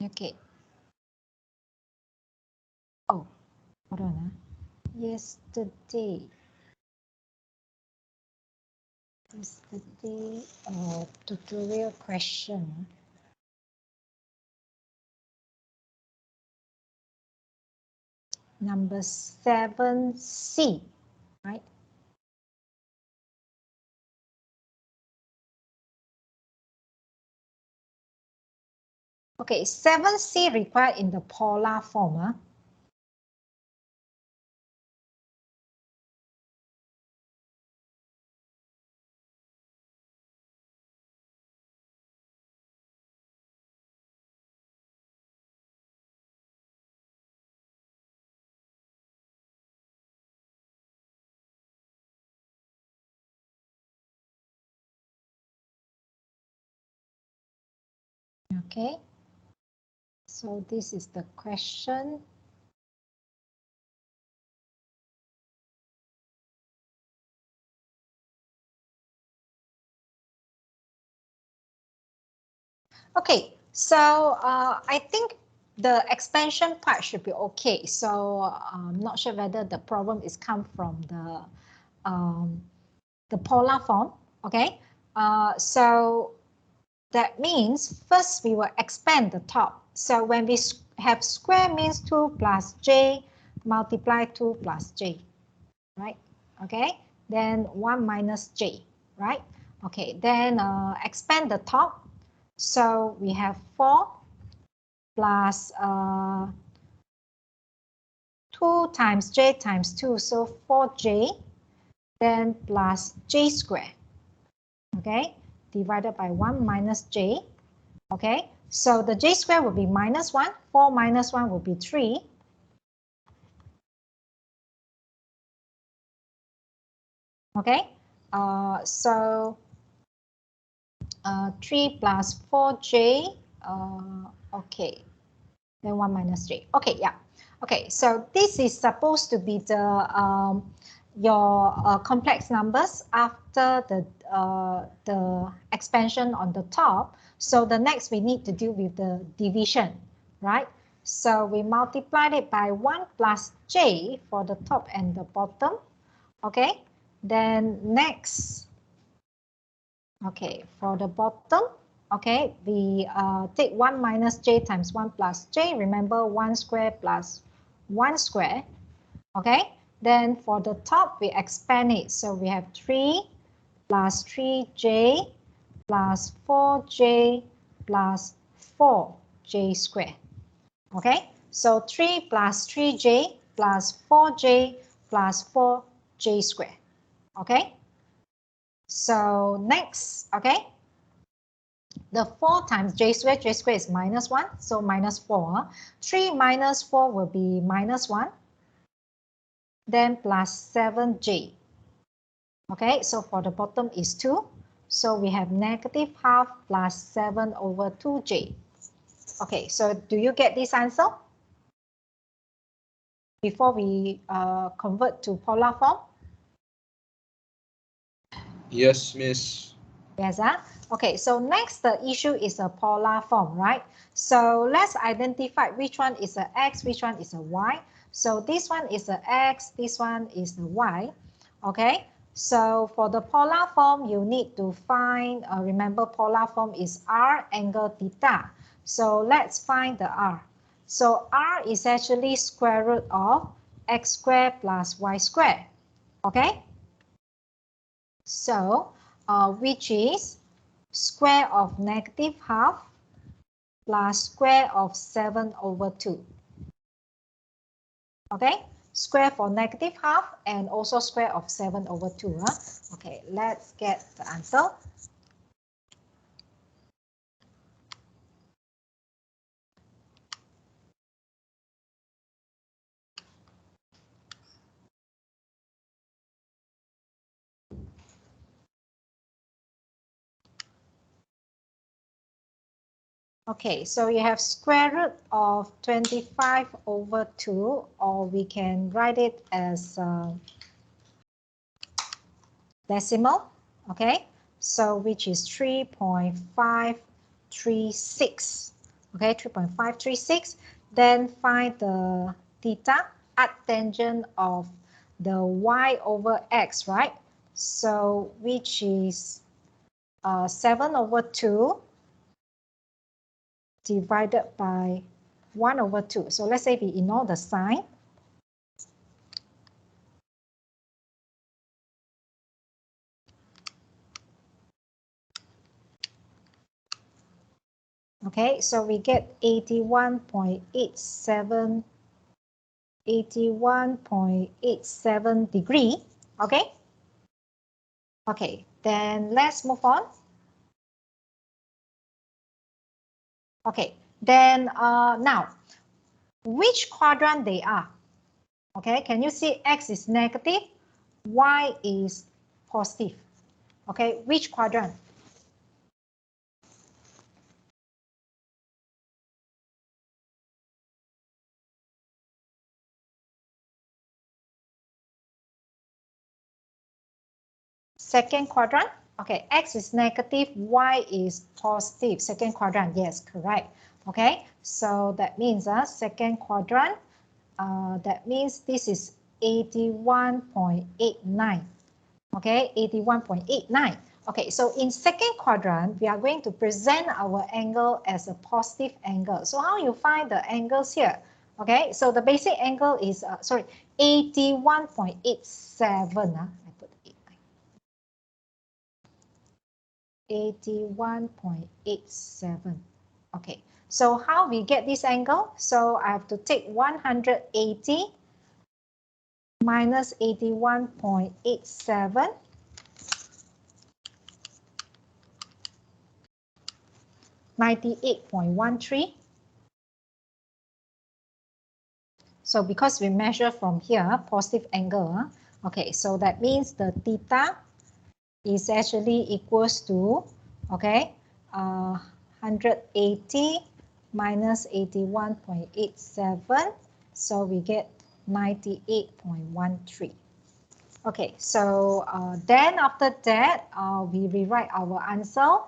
Okay. Oh, hold on. Yesterday, tutorial question. Number 7C, right? Okay, 7C required in the polar form. Huh? Okay, so this is the question. Okay, so I think the expansion part should be okay. So I'm not sure whether the problem is come from the polar form. Okay, so that means first we will expand the top. So when we have square means 2 plus j multiply 2 plus j, right? Okay, then 1 minus j, right? Okay, then expand the top. So we have 4 plus 2 times j times 2, so 4j, then plus j squared, okay, divided by 1 minus j, okay, so the j squared will be minus 1, 4 minus 1 will be 3, okay, so 3 plus 4j, okay, then 1 minus j, okay, yeah, okay, so this is supposed to be the your complex numbers after the expansion on the top. So the next we need to deal with the division, right? So we multiplied it by 1 plus j for the top and the bottom, okay? Then next, okay, for the bottom, okay, we take 1 minus j times 1 plus j. Remember 1 square plus 1 square, okay? Then for the top, we expand it. So we have 3 plus 3j plus 4j plus 4j squared. Okay, so 3 plus 3j plus 4j plus 4j squared. Okay, so next, okay, the 4 times j squared is minus 1, so minus 4. 3 minus 4 will be minus 1. Then plus 7j. Okay, so for the bottom is 2. So we have negative half plus 7 over 2j. Okay, so do you get this answer? Before we convert to polar form? Yes, Miss. Yes, okay, so next the issue is a polar form, right? So let's identify which one is a x, which one is a y. So this one is a x, this one is the y. Okay, so for the polar form, you need to find, remember polar form is r angle theta. So let's find the r. So r is actually square root of x squared plus y squared. Okay, so which is square of negative half plus square of 7 over 2. Okay, square for negative half and also square of 7 over 2. Huh? Okay, let's get the answer. Okay, so you have square root of 25 over 2, or we can write it as decimal, okay? So which is 3.536. Okay, 3.536. Then find the theta arctangent of the y over x, right? So which is 7 over 2 divided by 1 over 2. So let's say we ignore the sign. Okay, so we get 81.87 degree. Okay. Okay, then let's move on. Okay, then now, which quadrant they are? Okay, can you see x is negative, y is positive? Okay, which quadrant? Second quadrant. Okay, x is negative, y is positive. Second quadrant, yes, correct. Okay, so that means second quadrant, that means this is 81.89. Okay, 81.89. Okay, so in second quadrant, we are going to present our angle as a positive angle. So how you find the angles here? Okay, so the basic angle is, 81.87. I put 81.87. Okay, so how we get this angle? So I have to take 180 minus 81.87. 98.13. So because we measure from here, positive angle, okay, so that means the theta is actually equals to, okay, 180 minus 81.87. So we get 98.13. Okay, so then after that, we rewrite our answer,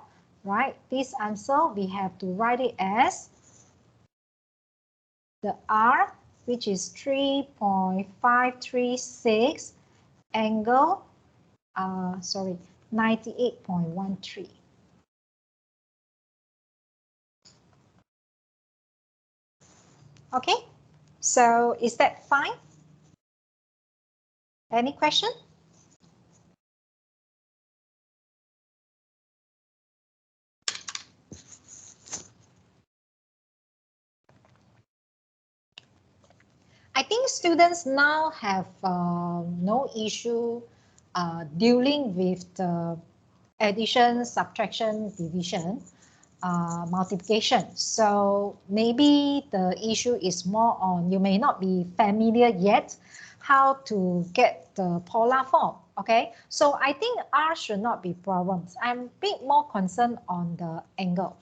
right? This answer, we have to write it as the R, which is 3.536 angle, 98.13. Okay, so is that fine? Any question? I think students now have no issue dealing with the addition, subtraction, division, multiplication. So maybe the issue is more on, you may not be familiar yet how to get the polar form. Okay, so I think R should not be problems. I'm a bit more concerned on the angle,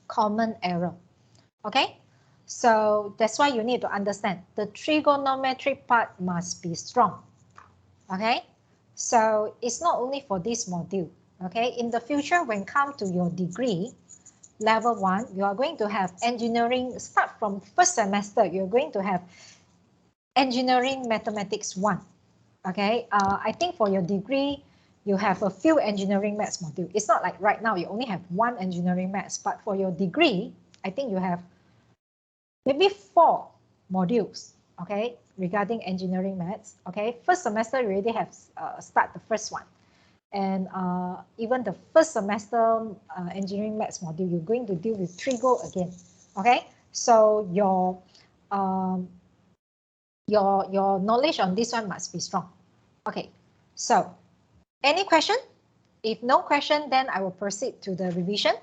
common error. Okay, so that's why you need to understand the trigonometric part must be strong. Okay, so it's not only for this module. Okay, in the future, when come to your degree, level 1, you are going to have engineering, start from first semester, you're going to have engineering mathematics 1. Okay, I think for your degree, you have a few engineering maths module. It's not like right now you only have one engineering maths, but for your degree, I think you have maybe 4 modules, okay, regarding engineering maths. Okay, first semester you already have start the first one. And even the first semester engineering maths module, you're going to deal with trigo again. Okay, so your knowledge on this one must be strong. Okay, so any question? If no question, then I will proceed to the revision.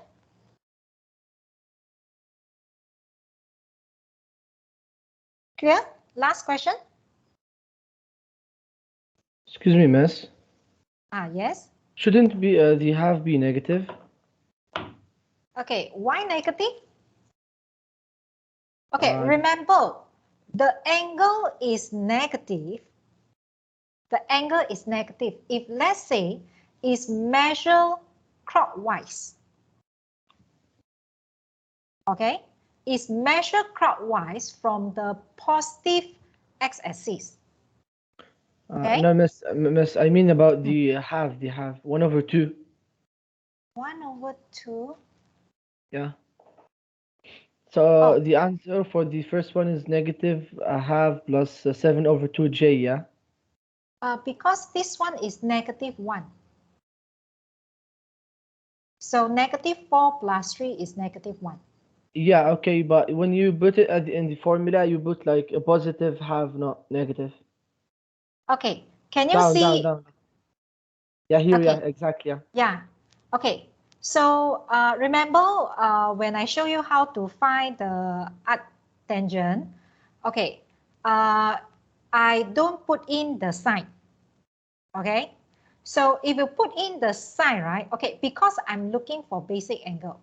Clear? Last question? Excuse me, miss. Yes. Shouldn't be the half be negative? Okay, why negative? Okay, remember, the angle is negative. The angle is negative. If let's say is measured clockwise. okay, is measured clockwise from the positive x-axis. Okay. No, miss, I mean about the half, 1/2. 1/2. Yeah. So Oh. the answer for the first one is negative half plus 7/2j, yeah? Because this one is -1. So -4 plus 3 is -1. Yeah, okay, but when you put it in the formula, you put like a positive half, not negative. Okay, can you Down, see? down. Yeah, here, Okay. yeah, exactly, yeah. Yeah, okay. So remember when I show you how to find the arctangent, okay, I don't put in the sign, okay? So if you put in the sign, right, okay, because I'm looking for basic angle.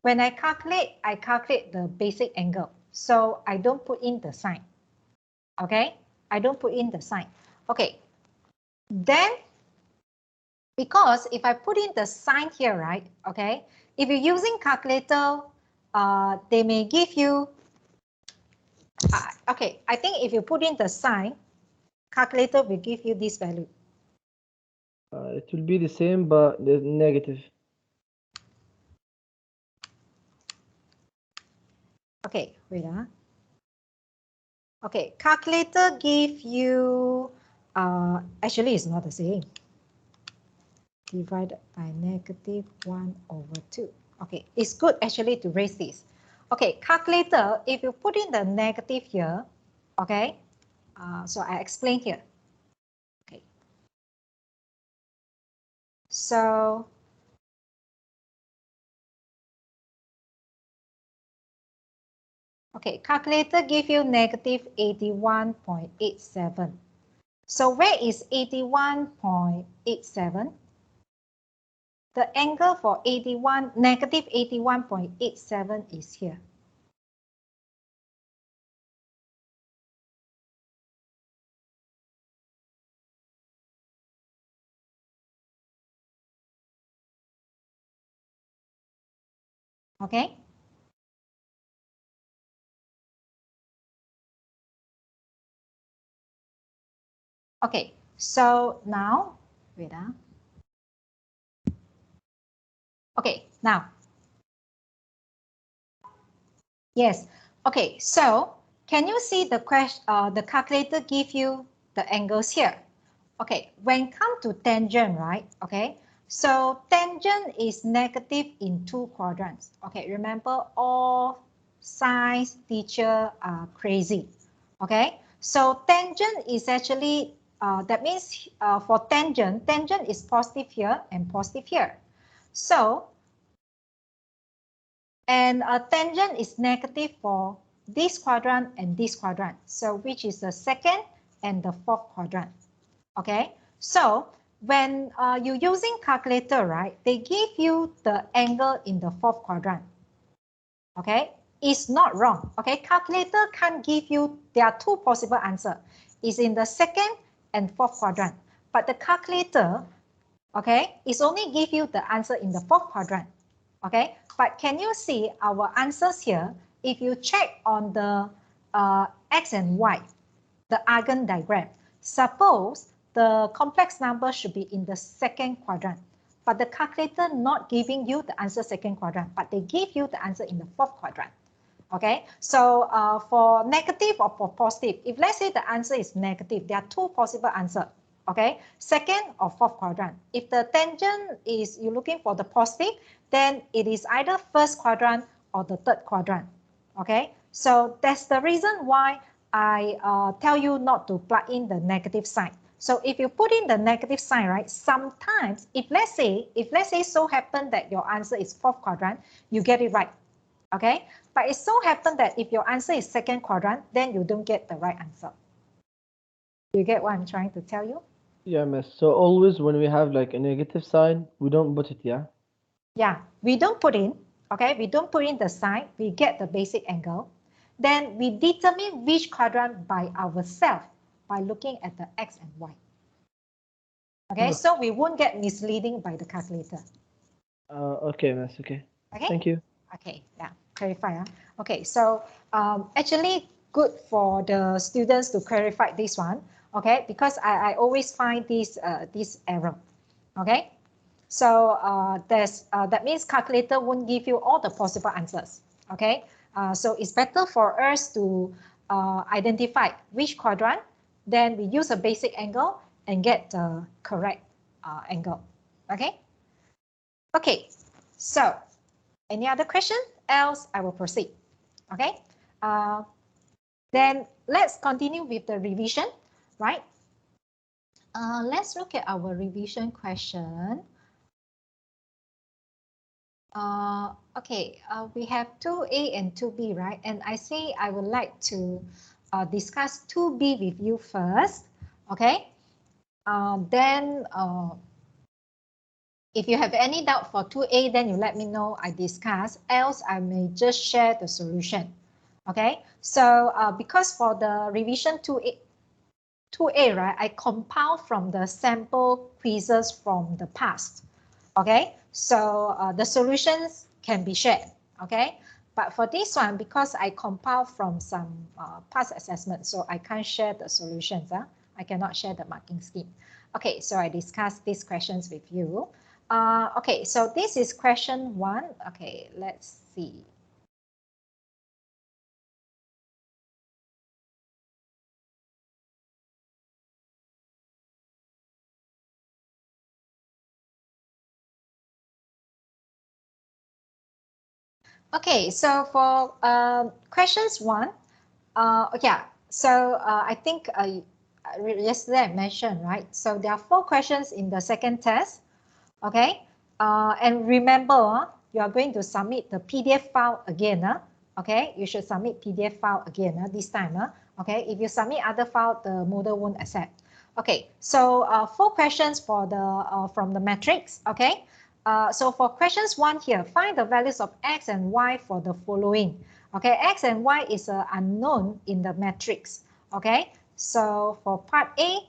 When I calculate the basic angle. So I don't put in the sign, okay? I don't put in the sign. Okay, then because if I put in the sign here, right, okay, if you're using calculator, they may give you, okay, I think if you put in the sign, calculator will give you this value. It will be the same, but the negative. Okay, wait. Okay, calculator give you, actually it's not the same. Divided by -1/2. Okay, it's good actually to raise this. Okay, calculator, if you put in the negative here, okay, so I explain here. Okay. So, okay, calculator give you -81.87. So where is 81.87? The angle for -81.87 is here. Okay. Okay, so now, wait. Okay, now. Yes. Okay, so can you see the question? The calculator give you the angles here. Okay, when come to tangent, right? Okay, so tangent is negative in 2 quadrants. Okay, remember all science teacher are crazy. Okay, so tangent is actually, that means for tangent is positive here and positive here. So, and a tangent is negative for this quadrant and this quadrant. So which is the second and the fourth quadrant. Okay, so when you're using calculator, right, they give you the angle in the fourth quadrant. Okay, it's not wrong. Okay, calculator can't give you, there are 2 possible answers. It's in the second and fourth quadrant. But the calculator, okay, is only give you the answer in the fourth quadrant. Okay, but can you see our answers here? If you check on the X and Y, the Argand diagram, suppose the complex number should be in the second quadrant, but the calculator not giving you the answer second quadrant, but they give you the answer in the fourth quadrant. Okay, so for negative or for positive, if let's say the answer is negative, there are 2 possible answers. Okay, second or fourth quadrant. If the tangent is you're looking for the positive, then it is either first quadrant or the third quadrant. Okay, so that's the reason why I tell you not to plug in the negative sign. So if you put in the negative sign, right, sometimes if let's say so happen that your answer is fourth quadrant, you get it right. Okay, but it so happen that if your answer is second quadrant, then you don't get the right answer. You get what I'm trying to tell you? Yeah, miss. So always when we have like a negative sign, we don't put it, yeah? Yeah, we don't put in, okay, we don't put in the sign, we get the basic angle. Then we determine which quadrant by ourselves by looking at the X and Y. Okay, so we won't get misleading by the calculator. Okay, miss. Okay. Okay. Thank you. Okay, yeah, clarify. Okay, so actually good for the students to clarify this one. Okay, because I always find this error. Okay, so that means calculator won't give you all the possible answers. Okay, so it's better for us to identify which quadrant, then we use a basic angle and get the correct angle. Okay. Okay, so any other question? Else, I will proceed. Okay. Then let's continue with the revision, right? Let's look at our revision question. Okay, we have 2A and 2B, right? And I say I would like to discuss 2B with you first, okay? Then if you have any doubt for 2A, then you let me know, I discuss, else I may just share the solution. Okay, so because for the revision 2A, right, I compile from the sample quizzes from the past. Okay, so the solutions can be shared. Okay, but for this one, because I compile from some past assessment, so I can't share the solutions. I cannot share the marking scheme. Okay, so I discuss these questions with you. Okay, so this is question 1. Okay, let's see. Okay, so for questions 1, yeah, so I think yesterday I mentioned, right? So there are 4 questions in the second test, okay? And remember, you are going to submit the PDF file again, okay? You should submit PDF file again this time, okay? If you submit other file, the model won't accept. Okay, so 4 questions for the from the matrix, okay? So for questions 1 here, find the values of x and y for the following. Okay, x and y is unknown in the matrix. Okay, so for part A,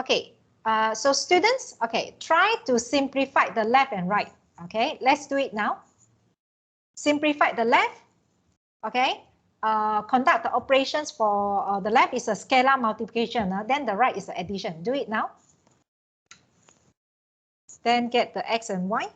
okay, so students, okay, try to simplify the left and right. Okay, let's do it now. Simplify the left, okay. Conduct the operations for the left is a scalar multiplication, then the right is the addition. Do it now. Then get the x and y.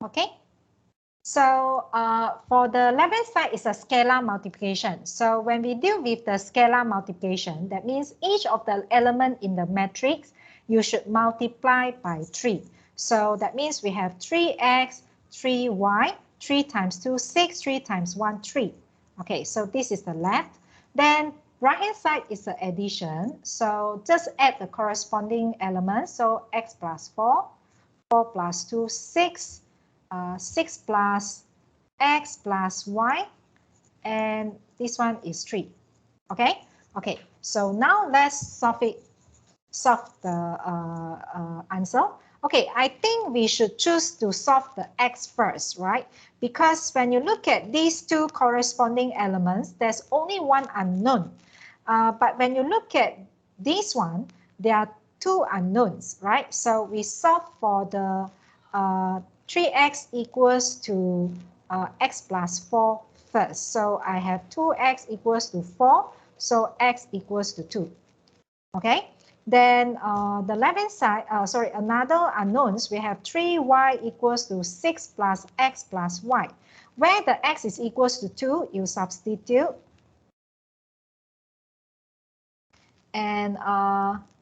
Okay. So for the left-hand side is a scalar multiplication. So when we deal with the scalar multiplication, that means each of the element in the matrix, you should multiply by 3. So that means we have 3x, 3y, 3 times 2, 6, 3 times 1, 3. Okay, so this is the left. Then right-hand side is the addition. So just add the corresponding elements. So x plus 4, 4 plus 2, 6. 6 plus x plus y, and this one is 3. Okay, okay. So now let's solve the answer. Okay, I think we should choose to solve the x first, right? Because when you look at these 2 corresponding elements, there's only one unknown. But when you look at this one, there are 2 unknowns, right? So we solve for the 3x equals to x plus 4 first. So I have 2x equals to 4. So x equals to 2. Okay. Then the left-hand side, another unknowns, we have 3y equals to 6 plus x plus y. Where the x is equals to 2, you substitute. And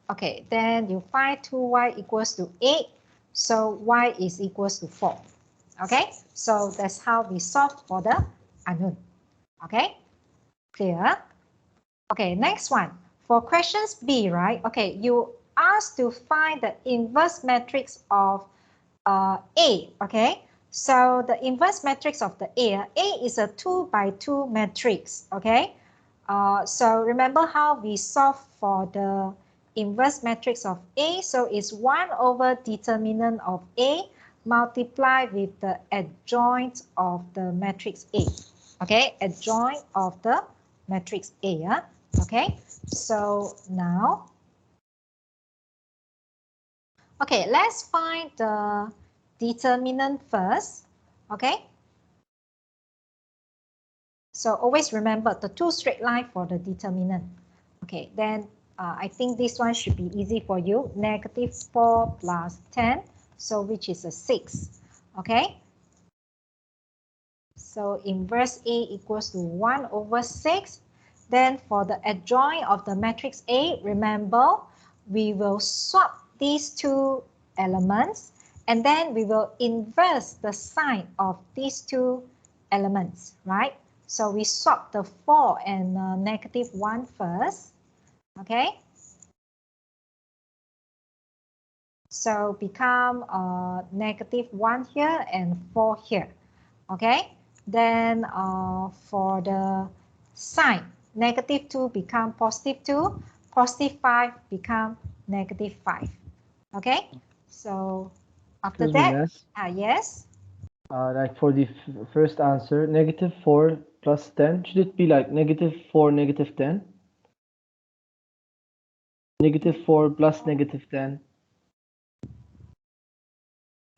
okay, then you find 2y equals to 8. So y is equals to 4. Okay, so that's how we solve for the unknown. Okay, clear? Okay, next one. For questions B, right? Okay, you asked to find the inverse matrix of A. Okay, so the inverse matrix of the A is a 2 by 2 matrix. Okay, so remember how we solve for the inverse matrix of A? So it's 1 over determinant of A multiplied with the adjoint of the matrix A. Okay, adjoint of the matrix A. Okay, so now, okay, let's find the determinant first. Okay, so always remember the 2 straight line for the determinant. Okay, then I think this one should be easy for you. Negative 4 plus 10, so which is a 6. Okay, so inverse A equals to 1 over 6. Then for the adjoint of the matrix A, remember, we will swap these two elements, and then we will inverse the sign of these two elements, right? So we swap the 4 and negative 1 first, okay? So become negative 1 here and 4 here, okay? Then for the sign, negative 2 become positive 2, positive 5 become negative 5, okay? So after Excuse me, that, miss. yes? Like for the first answer, negative 4 plus 10, should it be like negative 4, negative 10? Negative 4 plus negative 10.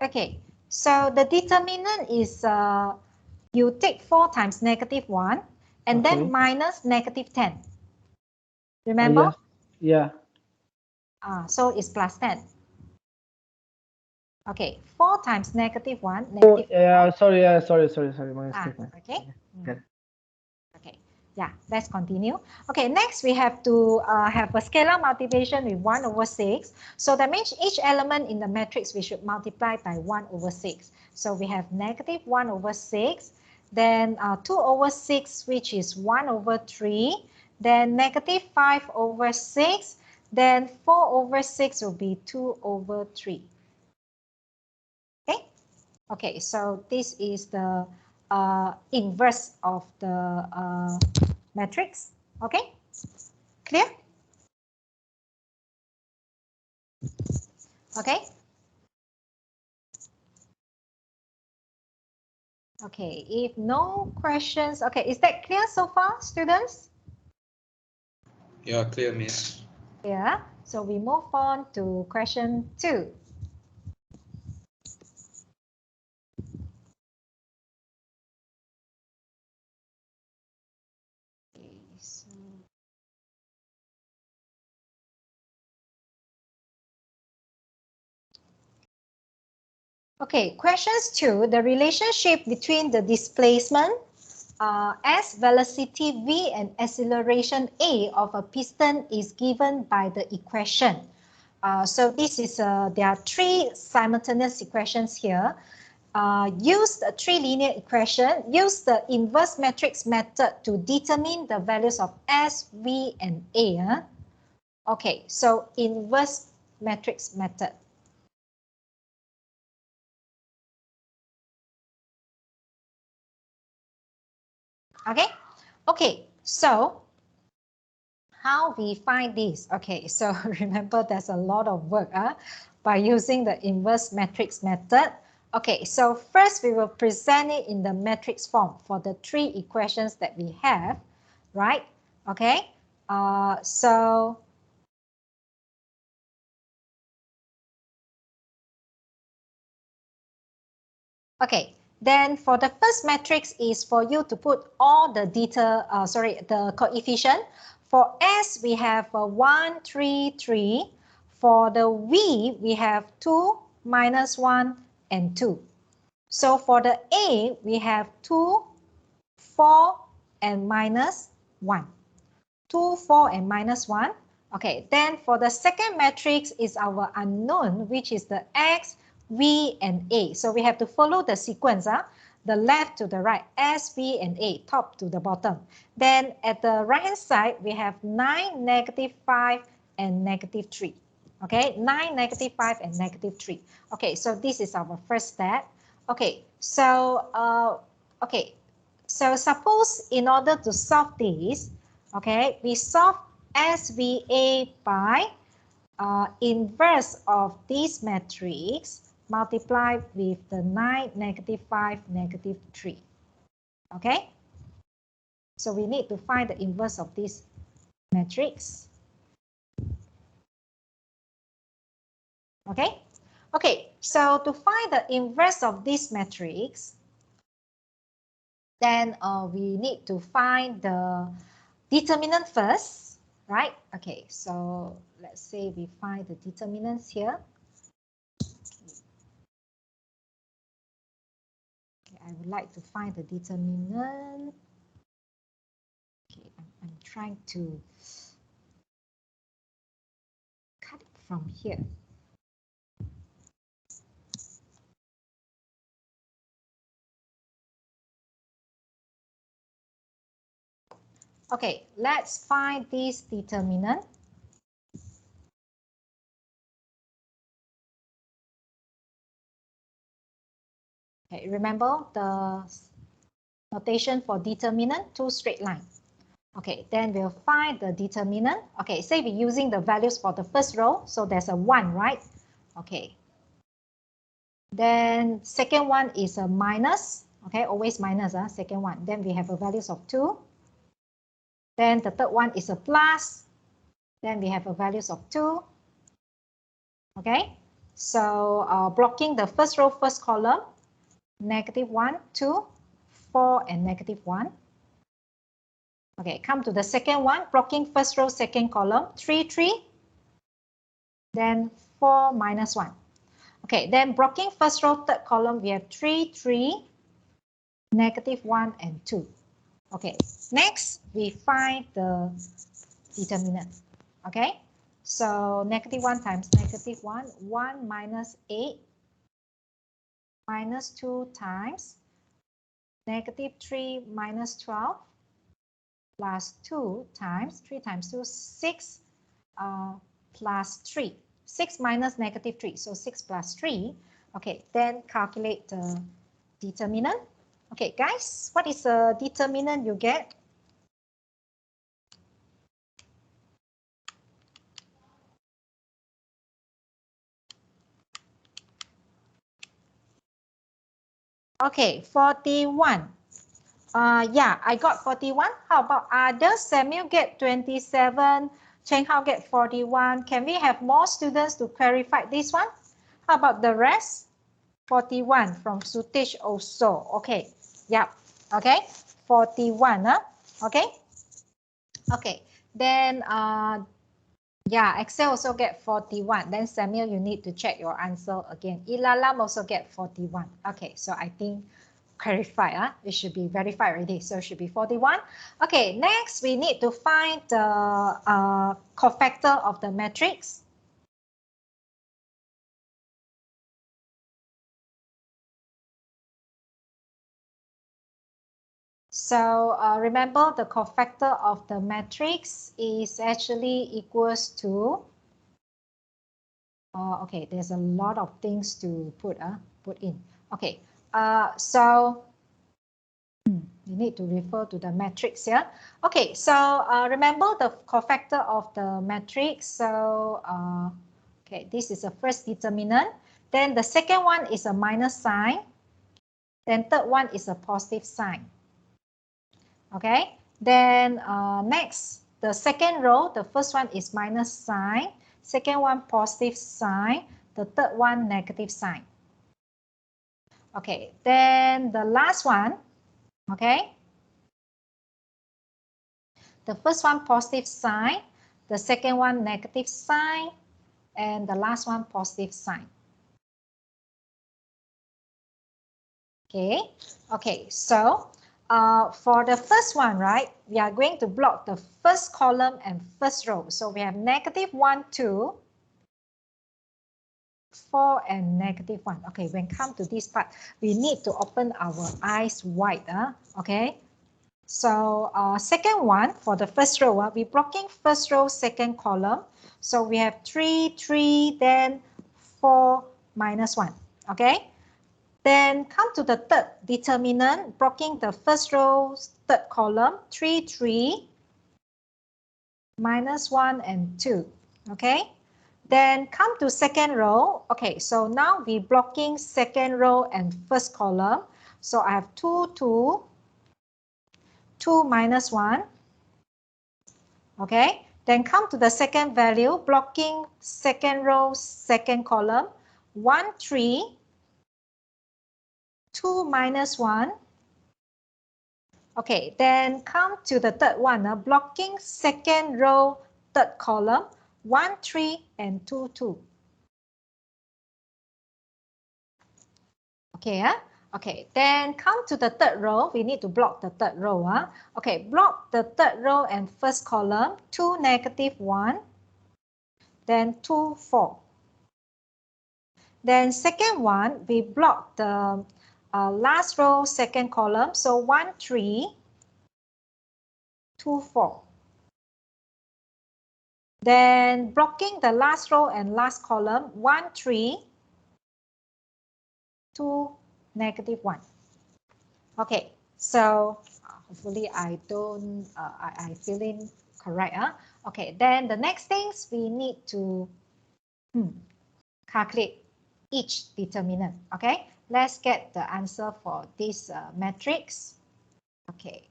Okay, so the determinant is you take 4 times negative 1 and Okay. then minus negative 10. Remember? Yes. Yeah. So it's plus 10. Okay, 4 times negative 1, Oh, negative yeah, sorry, my mistake. okay. Okay. Okay, yeah, let's continue. Okay, next we have to have a scalar multiplication with 1 over 6. So that means each element in the matrix we should multiply by 1 over 6. So we have negative 1 over 6, then 2 over 6, which is 1 over 3, then negative 5 over 6, then 4 over 6 will be 2 over 3. Okay, okay, so this is the inverse of the matrix. Okay, clear? Okay. Okay, if no questions, okay, is that clear so far, students? Yeah, clear, miss. Yeah, so we move on to question 2. Okay, so okay, questions 2, the relationship between the displacement as velocity v and acceleration a of a piston is given by the equation. So this is there are 3 simultaneous equations here. Use the 3 linear equation, use the inverse matrix method to determine the values of S, V, and A. Okay, so inverse matrix method. Okay, okay, so how we find this? Okay, so remember there's a lot of work by using the inverse matrix method. Okay, so first we will present it in the matrix form for the 3 equations that we have, right? Okay, so okay, Then for the first matrix is for you to put all the the coefficient. For S, we have 1, 3, 3. For the V, we have 2, -1, and 2. So for the A, we have 2, 4, and -1. 2, 4, and -1. Okay, then for the second matrix is our unknown, which is the X, V, and A. So we have to follow the sequence, the left to the right, S, V, and A, top to the bottom. Then at the right-hand side, we have 9, -5, and -3. Okay, 9, -5, and -3. Okay, so this is our first step. Okay, so so suppose in order to solve this, okay, we solve SVA by inverse of this matrix multiplied with the 9, -5, -3. Okay? So we need to find the inverse of this matrix. Okay? Okay, so to find the inverse of this matrix, then we need to find the determinant first, right? Okay, so let's say we find the determinants here. Okay, I would like to find the determinant. Okay, I'm trying to cut it from here. Okay, let's find this determinant. Okay, remember the notation for determinant, 2 straight lines. Okay, then we'll find the determinant. Okay, say we're using the values for the first row, so there's a 1, right? Okay. Then second one is a minus. Okay, always minus, second one. Then we have a values of 2. Then the third one is a plus. Then we have a values of 2. Okay, so blocking the first row, first column, -1, 2, 4, and -1. Okay, come to the second one, blocking first row, second column, 3, 3, then 4, -1. Okay, then blocking first row, third column, we have 3, 3, -1, and 2. Okay, next we find the determinant. Okay, so -1 times -1, 1 minus 8, minus 2 times -3 minus 12, plus 2 times 3 times 2, 6 plus 3. 6 minus -3, so 6 plus 3. Okay, then calculate the determinant. Okay, guys, what is the determinant you get? Okay, 41. Yeah, I got 41. How about others? Samuel get 27. Cheng Hao get 41. Can we have more students to clarify this one? How about the rest? 41 from Sutish also. Okay, yeah, okay, 41, okay, okay, then yeah, Excel also get 41. Then Samuel, you need to check your answer again. Ilalam also get 41. Okay, so I think clarify, it should be verified already, so it should be 41. Okay, next we need to find the cofactor of the matrix. So remember the cofactor of the matrix is actually equals to, okay, there's a lot of things to put in. Okay, so you need to refer to the matrix here. Okay, so remember the cofactor of the matrix. So okay, this is the first determinant. Then the second one is a minus sign. Then third one is a positive sign. Okay, then next, the second row, the first one is minus sign, second one positive sign, the third one negative sign. Okay, then the last one, okay. The first one positive sign, the second one negative sign, and the last one positive sign. Okay, okay, so for the first one, right, we are going to block the first column and first row. So we have negative 1, 2, 4, and negative 1. Okay, when come to this part, we need to open our eyes wide. Okay, so second one, for the first row, we're blocking first row, second column. So we have 3, 3, then 4, minus 1. Okay. Then come to the third determinant, blocking the first row, third column, 3, 3, minus 1 and 2, okay? Then come to second row, okay, so now we're blocking second row and first column. So I have 2, 2, 2 minus 1, okay? Then come to the second value, blocking second row, second column, 1, 3, 2 minus 1. Okay, then come to the third one, blocking second row, third column, 1, 3, and 2, 2. Okay, okay, then come to the third row. We need to block the third row. Okay, block the third row and first column, 2, negative 1, then 2, 4. Then second one, we block the last row, second column, so 1, 3, 2, 4. Then blocking the last row and last column, 1, 3, 2, negative 1. Okay, so hopefully I don't, I fill in correct. Okay, then the next things we need to calculate each determinant. Okay, let's get the answer for this matrix. Okay,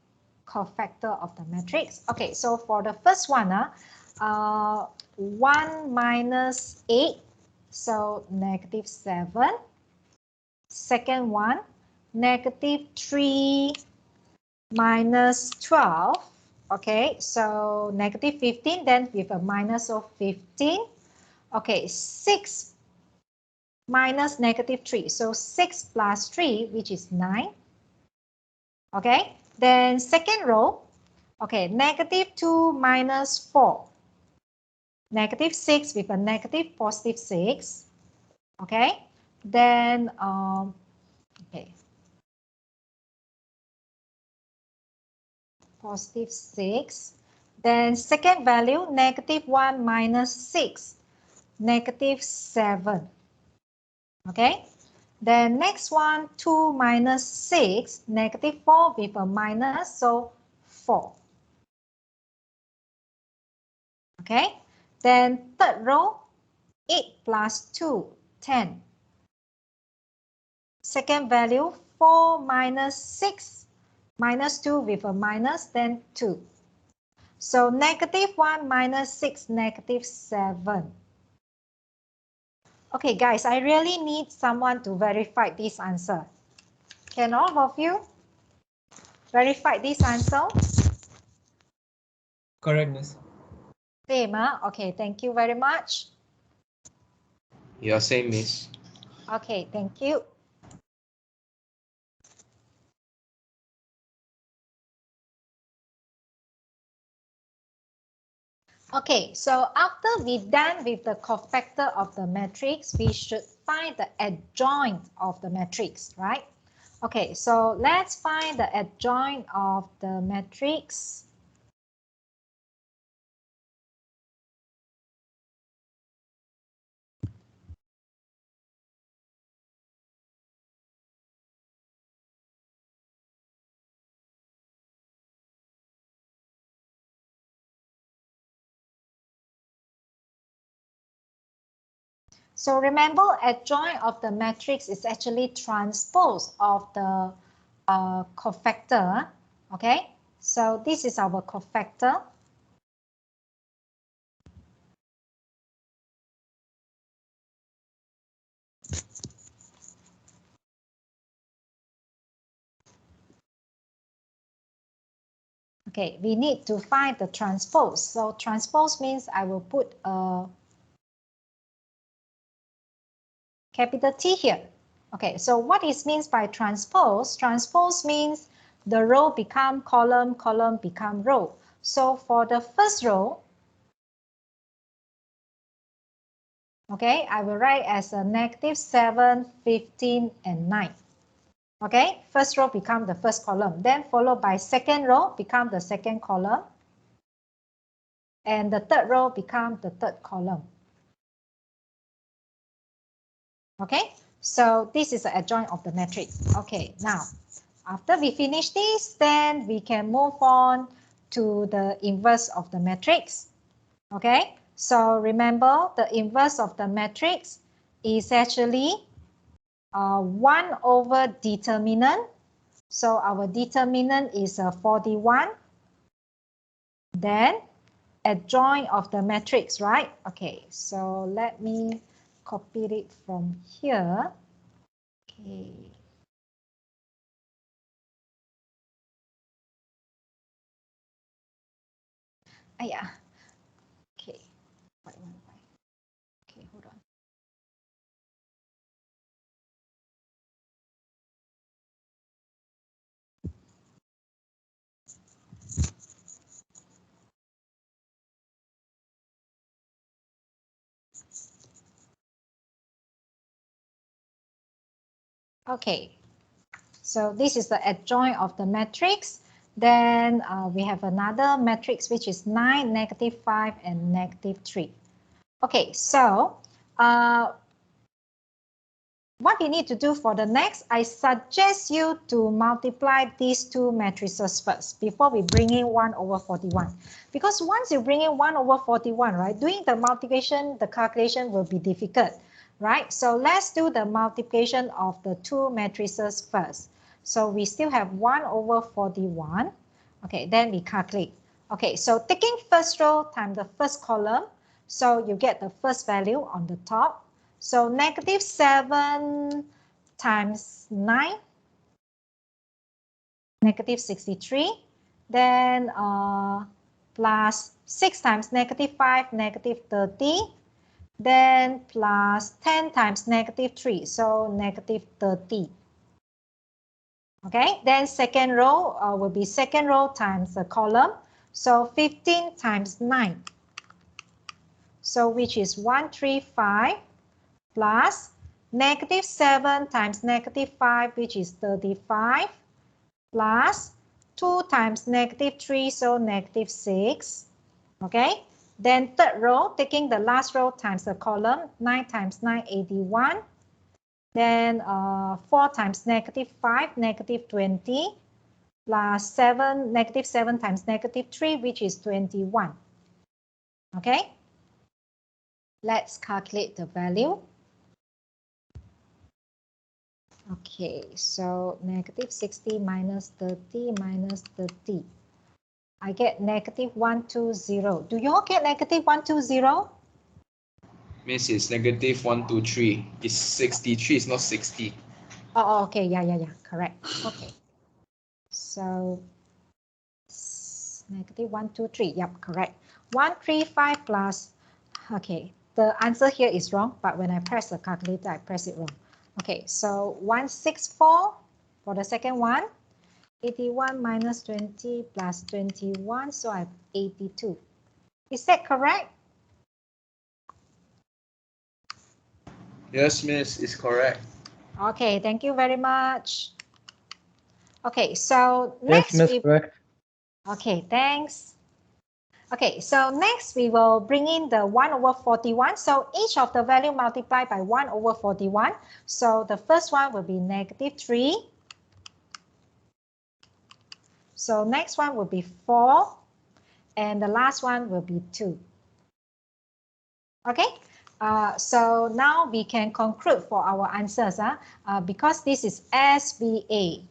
cofactor of the matrix. Okay, so for the first one, 1 minus 8, so negative 7. Second one, negative 3 minus 12. Okay, so negative 15, then with a minus of 15. Okay, 6 minus negative 3. So 6 plus 3, which is 9. Okay, then second row. Okay, negative 2 minus 4. Negative 6 with a negative positive 6. Okay, then, okay, positive 6. Then second value, negative 1 minus 6, negative 7. Okay. Then next one, 2 minus 6, negative 4 with a minus, so 4. Okay. Then third row, 8 plus 2, 10. Second value, 4 minus 6, minus 2 with a minus, then 2. So negative 1 minus 6, negative 7. Okay, guys, I really need someone to verify this answer. Can all of you verify this answer? Correct, Miss. Same, okay, thank you very much. Yeah, same, Miss. Okay, thank you. Okay, so after we're done with the cofactor of the matrix, we should find the adjoint of the matrix, right? Okay, so let's find the adjoint of the matrix. So remember, adjoint of the matrix is actually transpose of the cofactor. Okay, so this is our cofactor. Okay, we need to find the transpose. So transpose means I will put a capital T here. Okay, so what it means by transpose? Transpose means the row become column, column become row. So for the first row, okay, I will write as a -7, 15, and 9. Okay, first row become the first column, then followed by second row become the second column, and the third row become the third column. Okay, so this is the adjoint of the matrix. Okay, now after we finish this, then we can move on to the inverse of the matrix. Okay, so remember the inverse of the matrix is actually 1 over determinant. So our determinant is 41. Then adjoint of the matrix, right? Okay, so let me copy it from here. Okay. Yeah. Okay. Okay, hold on. Okay, so this is the adjoint of the matrix. Then we have another matrix which is 9, -5, and -3. Okay, so what you need to do for the next, I suggest you to multiply these two matrices first before we bring in 1 over 41. Because once you bring in 1 over 41, right, doing the multiplication, the calculation will be difficult, right? So let's do the multiplication of the two matrices first. So we still have 1 over 41. Okay, then we calculate. Okay, so taking first row times the first column, so you get the first value on the top. So -7 times 9, -63. Then plus 6 times -5, -30. Then plus 10 times -3, so -30. Okay, then second row will be second row times the column. So 15 times 9. So which is 135 plus -7 times -5, which is 35, plus 2 times -3, so -6. Okay, then third row, taking the last row times the column, 9 times 9, 81. Then 4 times -5, -20, plus 7, -7 times -3, which is 21. Okay, let's calculate the value. Okay, so -60 minus 30 minus 30. I get -120. Do you all get -120? Miss, it's -123. It's 63, it's not 60. Oh, okay, yeah, correct. Okay, so -123, yep, correct. 135 plus, okay, the answer here is wrong, but when I press the calculator, I press it wrong. Okay, so 164 for the second one. 81 minus 20 plus 21, so I have 82. Is that correct? Yes, miss, it's correct. Okay, thank you very much. Okay, so Yes, next miss, correct. Okay, thanks. Okay, so next we will bring in the 1 over 41. So each of the value multiplied by 1 over 41. So the first one will be -3. So next one will be 4. And the last one will be 2. Okay, so now we can conclude for our answers because this is SVA.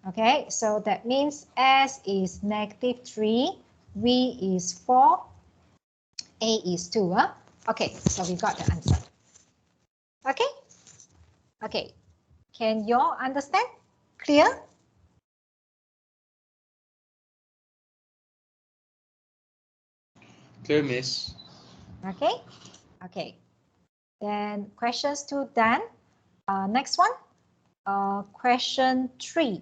Okay, so that means S is -3, V is 4, A is 2. Okay, so we got the answer. Okay, okay, can you all understand? Clear? Clear, miss. Okay, okay. Then questions 2 done. Next one, question 3.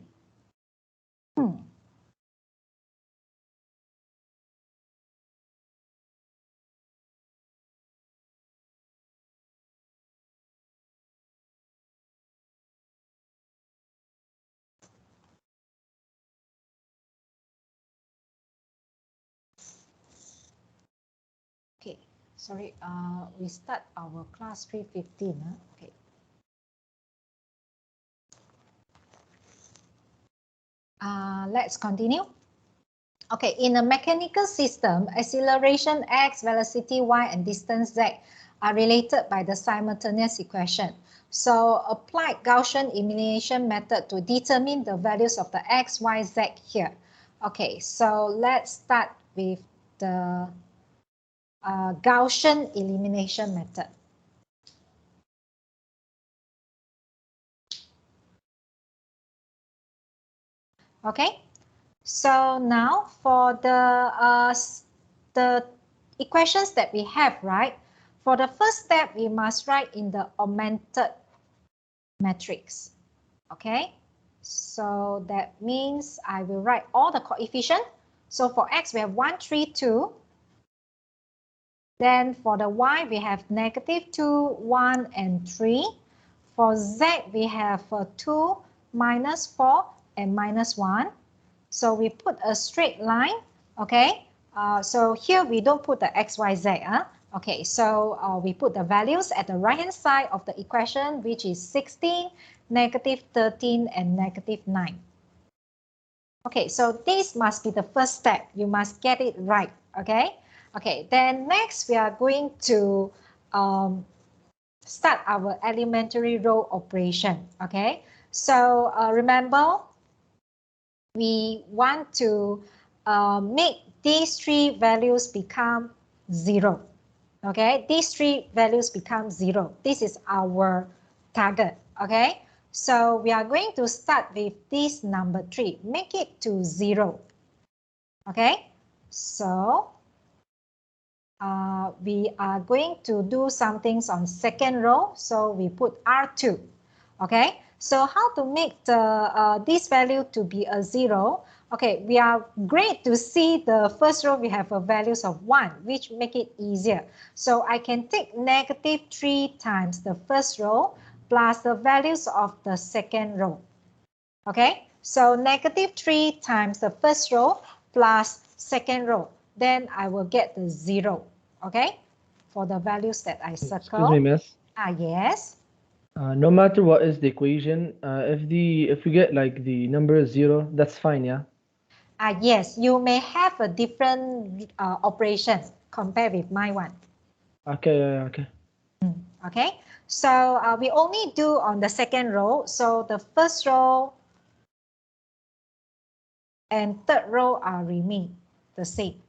Okay, sorry, we start our class 3:15. Okay. Let's continue. Okay, in a mechanical system, acceleration x, velocity y, and distance z are related by the simultaneous equation. So apply Gaussian elimination method to determine the values of the x, y, z here. Okay, so let's start with the Gaussian elimination method. Okay, so now for the equations that we have, right? For the first step, we must write in the augmented matrix. Okay, so that means I will write all the coefficients. So for x, we have 1, 3, 2. Then for the y, we have -2, 1, and 3. For z, we have 2, -4, and -1. So we put a straight line, okay? So here we don't put the x, y, z. Okay, so we put the values at the right-hand side of the equation, which is 16, -13, and -9. Okay, so this must be the first step. You must get it right, okay? Okay, then next we are going to start our elementary row operation, okay? So remember, we want to make these three values become 0, okay? These three values become 0. This is our target, okay? So we are going to start with this number 3, make it to 0, okay? So we are going to do some things on second row, so we put R2, okay? So how to make the this value to be a 0? Okay, we are great to see the first row we have a values of 1, which make it easier. So I can take -3 times the first row plus the values of the second row. Okay, so -3 times the first row plus second row. Then I will get the 0, okay, for the values that I circle. Excuse me, miss. Yes. No matter what is the equation, if we get like the number 0, that's fine, yeah? Yes, you may have a different operation compared with my one. Okay, yeah, okay. Okay, so we only do on the second row. So the first row and third row are remain the same.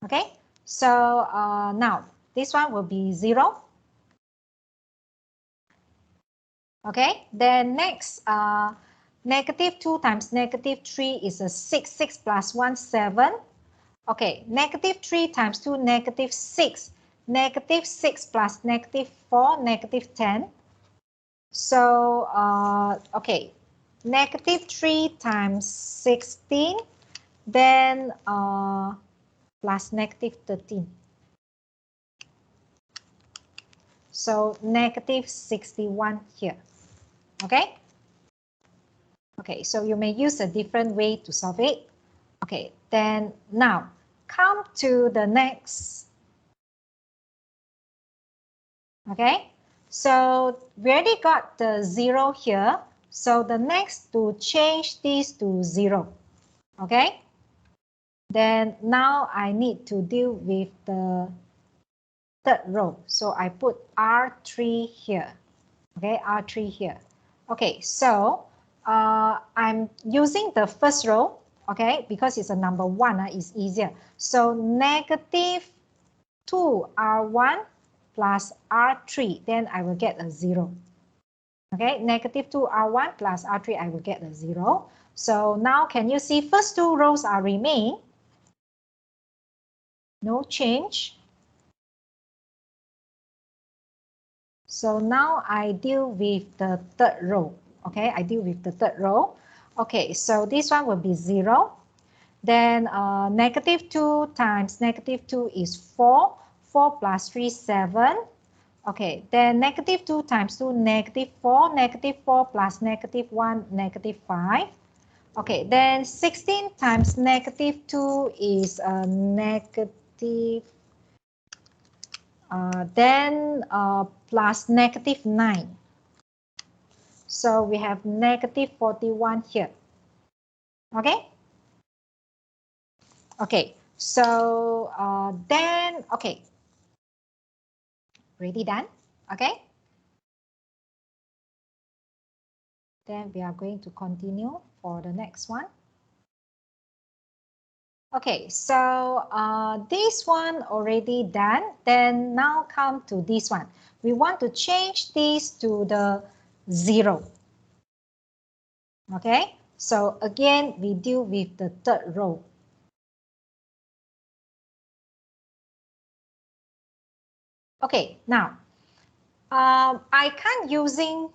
Okay, so now this one will be 0. Okay, then next, -2 times -3 is a 6. 6 plus 1, 7. Okay, -3 times 2, -6. -6 plus -4, -10. So, okay, -3 times 16, then plus -13. So, -61 here. Okay? Okay, so you may use a different way to solve it. Okay, then now come to the next. Okay, so we already got the 0 here. So the next to change this to 0. Okay, then now I need to deal with the third row. So I put R3 here. Okay, R3 here. Okay, so I'm using the first row, okay, because it's a number 1, it's easier. So -2 R1 plus R3, then I will get a 0. Okay, -2 R1 plus R3, I will get a 0. So now can you see first two rows are remain? No change. So now I deal with the third row. Okay, I deal with the third row. Okay, so this one will be 0. Then -2 times -2 is 4. 4 plus 3, 7. Okay, then -2 times 2, -4. -4 plus -1, -5. Okay, then 16 times -2 is negative. Then plus -9. So we have -41 here. Okay. Okay. So then, okay. Ready, done? Okay. Then we are going to continue for the next one. Okay, so this one already done. Then now come to this one. We want to change this to the 0. Okay, so again, we deal with the third row. Okay, now I can't using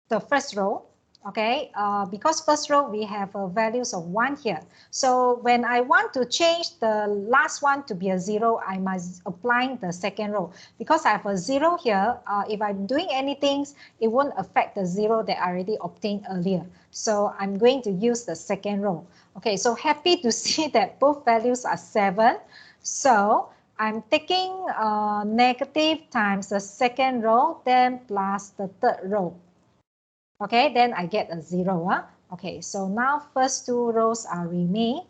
the first row, okay, because first row we have values of 1 here. So when I want to change the last one to be a 0, I must apply the second row. Because I have a 0 here, if I'm doing anything, it won't affect the 0 that I already obtained earlier. So I'm going to use the second row. Okay, so happy to see that both values are 7. So I'm taking negative times the second row, then plus the third row. Okay, then I get a 0. Okay, so now first two rows are remain.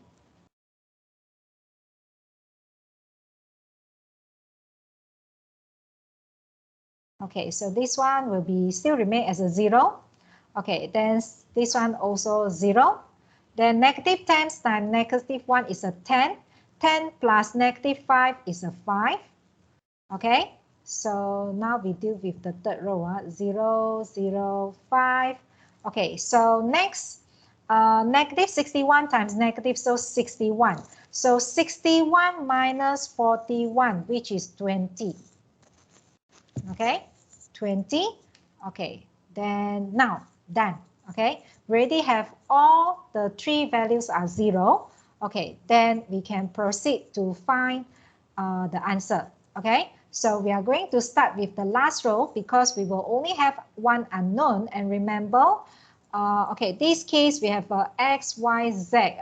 Okay, so this one will be still remain as a 0. Okay, then this one also 0. Then -10 times -1 is a 10. 10 plus -5 is a 5. Okay, so now we deal with the third row, 0, 0, 5. Okay, so next, -61 times negative, so 61. So 61 minus 41, which is 20. Okay, 20. Okay, then now, done. Okay, we already have all the 3 values are 0. Okay, then we can proceed to find the answer. Okay, so we are going to start with the last row because we will only have one unknown. And remember, okay, this case we have x, y, z.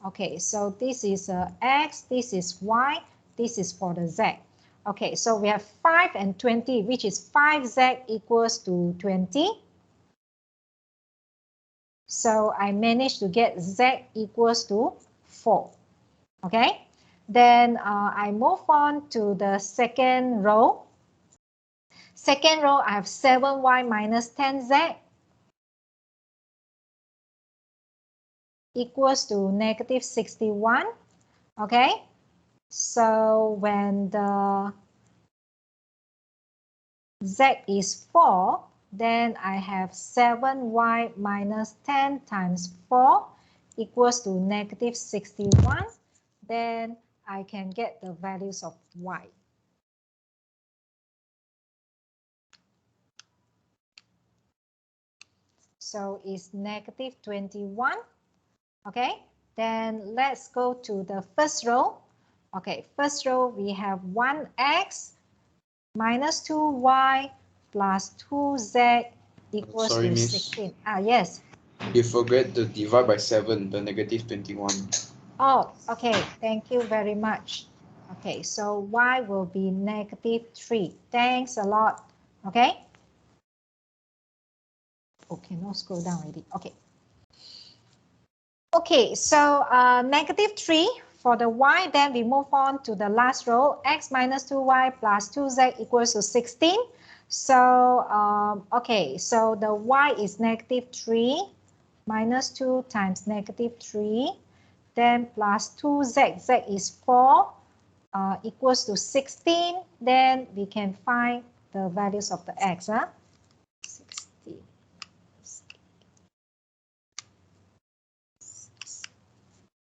Okay, so this is x, this is y, this is for the z. Okay, so we have 5 and 20, which is 5z equals to 20. So I managed to get z equals to 4. Okay, then I move on to the second row. Second row, I have 7y minus 10z equals to negative 61. Okay, so when the z is 4, then I have 7y minus 10 times 4 equals to negative 61. Then I can get the values of y. So it's negative 21. Okay, then let's go to the first row. Okay, first row we have 1x minus 2y plus 2z equals Sorry, to miss. 16. Yes. You forget to divide by 7, the negative 21. Oh, okay. Thank you very much. Okay, so y will be negative 3. Thanks a lot. Okay. Okay, no, scroll down already. Okay. Okay, so negative 3 for the y, then we move on to the last row, x minus 2y plus 2z equals to 16. So, okay, so the y is negative 3 minus 2 times negative 3, then plus 2z, z is 4, equals to 16. Then we can find the values of the x. 16.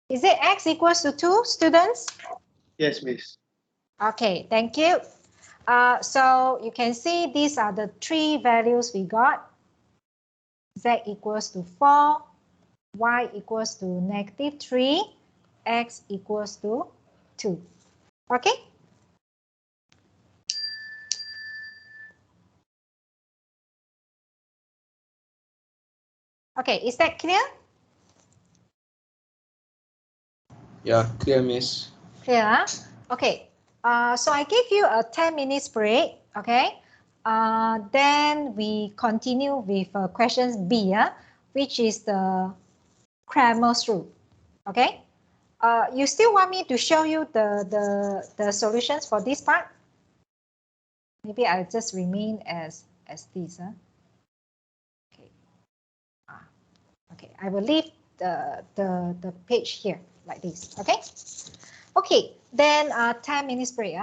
Is it x equals to 2, students? Yes, Miss. Okay, thank you. So you can see these are the three values we got. Z equals to 4, y equals to -3, x equals to 2. Okay? Okay, is that clear? Yeah, clear, Miss. Clear? Okay. So I give you a 10 minutes break. Okay. Then we continue with questions B, which is the Cramer's rule. Okay. You still want me to show you the solutions for this part? Maybe I'll just remain as this. Okay. Okay. I will leave the page here like this. Okay. Okay. Then 10 minutes break.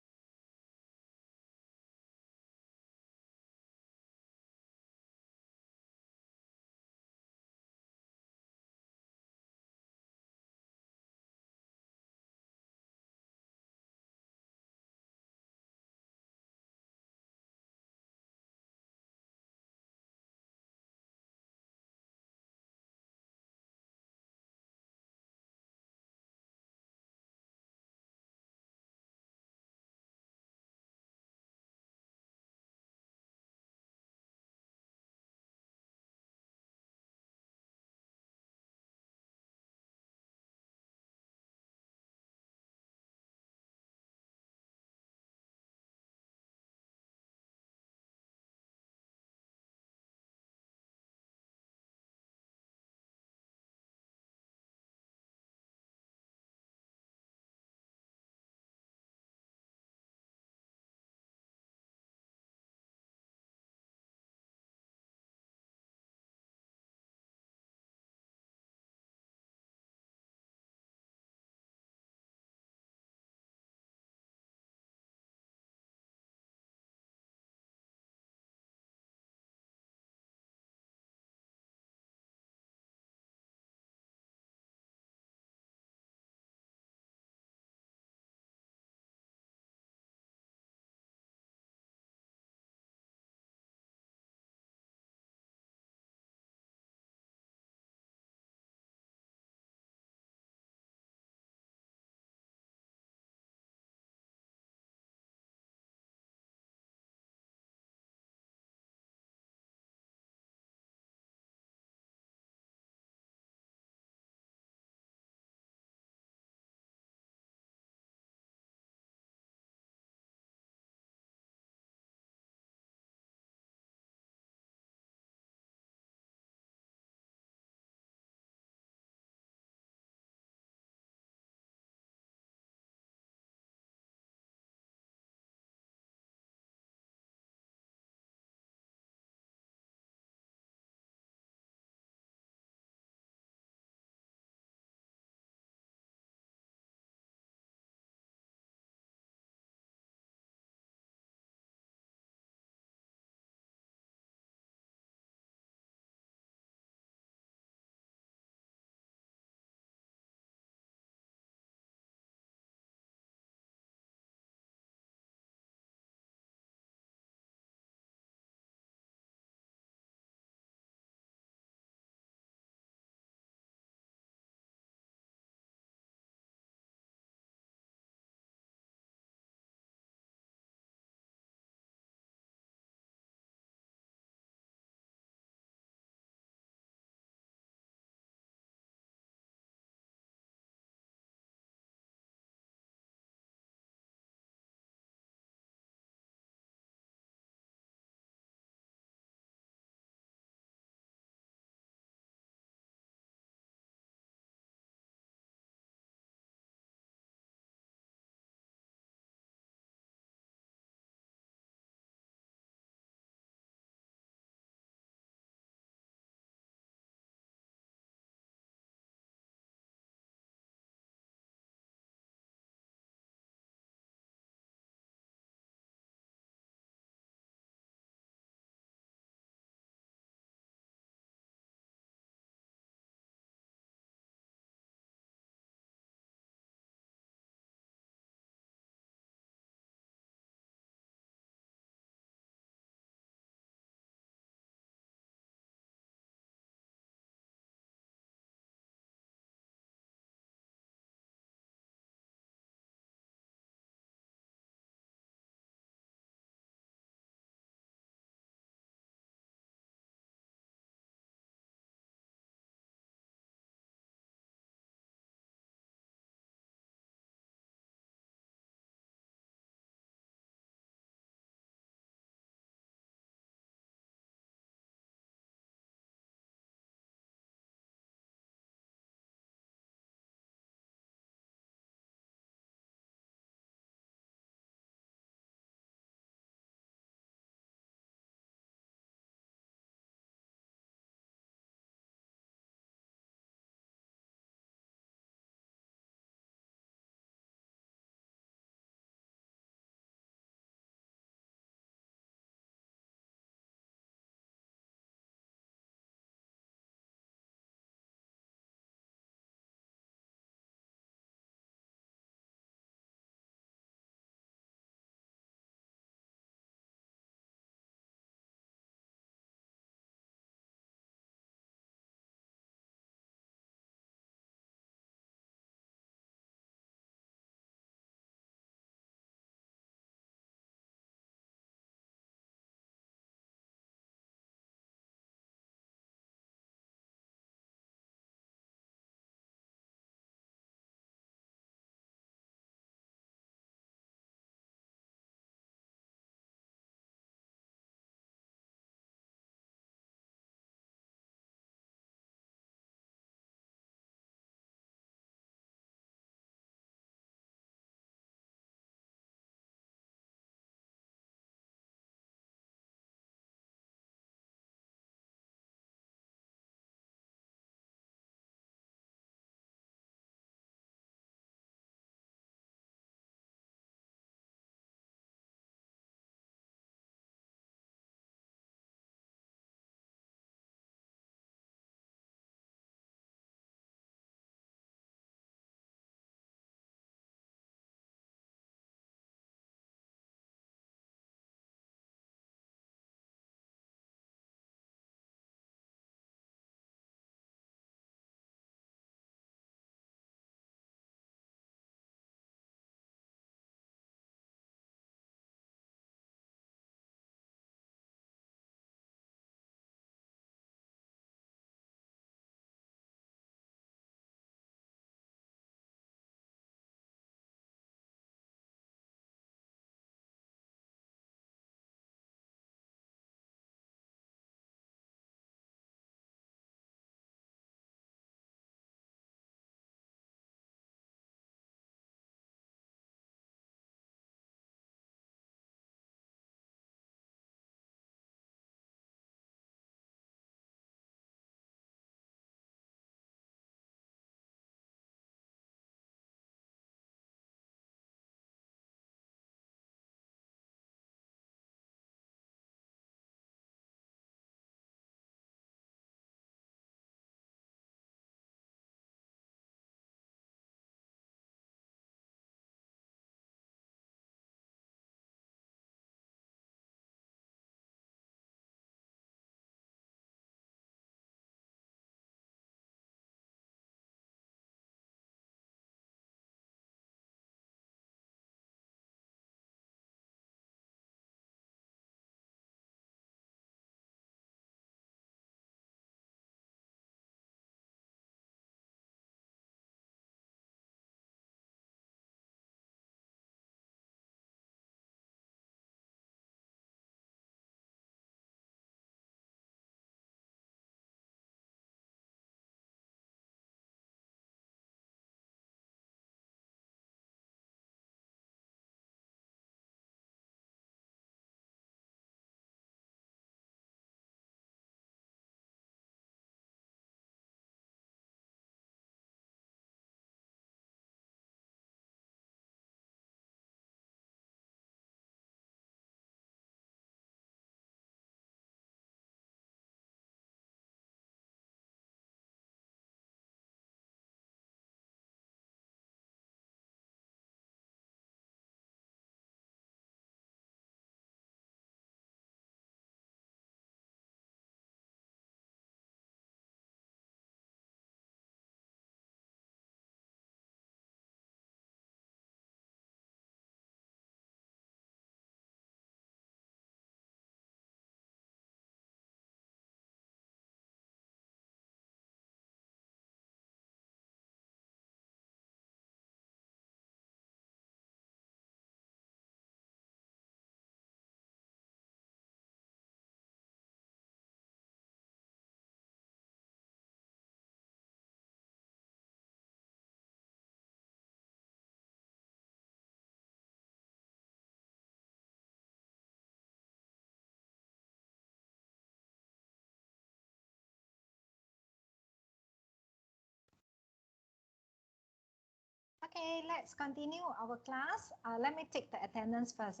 Okay, let's continue our class. Let me take the attendance first.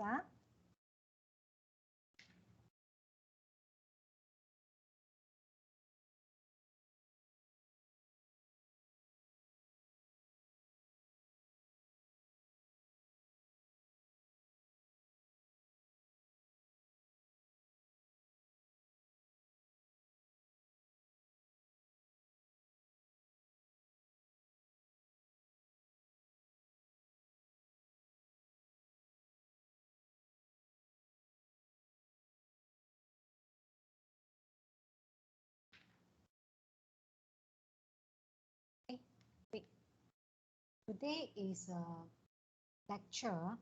Wait. Today is a lecture.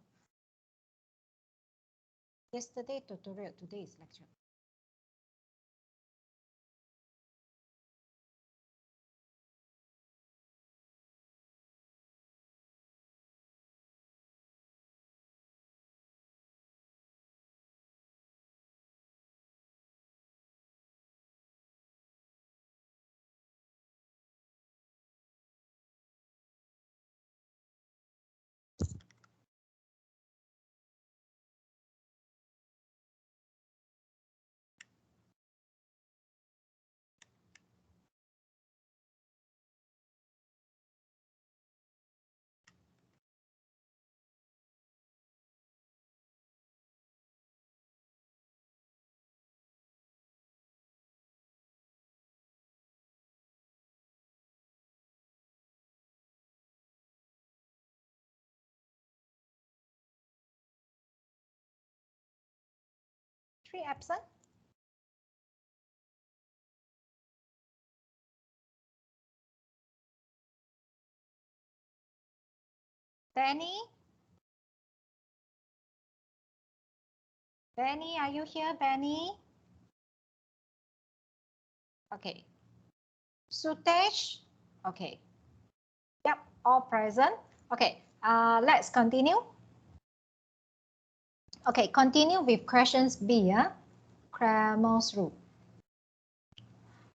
Yesterday tutorial, today is lecture. Three absent. Benny? Benny, are you here, Benny? Okay. Sutesh? Okay. Yep, all present. Okay, let's continue. Okay, continue with questions B, Cramer's rule.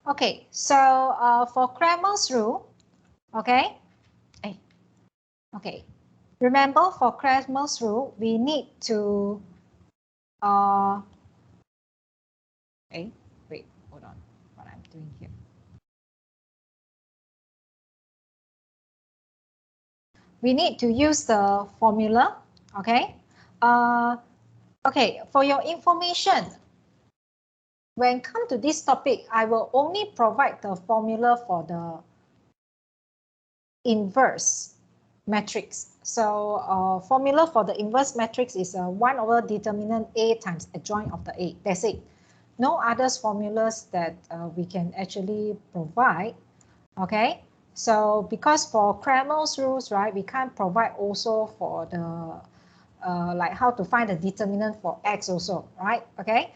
Okay, so for Cramer's rule, okay, okay, remember for Cramer's rule, we need to, wait, hold on, what I'm doing here. We need to use the formula, okay? Okay, for your information, when come to this topic, I will only provide the formula for the inverse matrix. So formula for the inverse matrix is 1 over determinant A times adjoint of the A. That's it. No other formulas that we can actually provide. Okay. So because for Cramer's rules, right, we can't provide also for the like how to find the determinant for X also, right? Okay.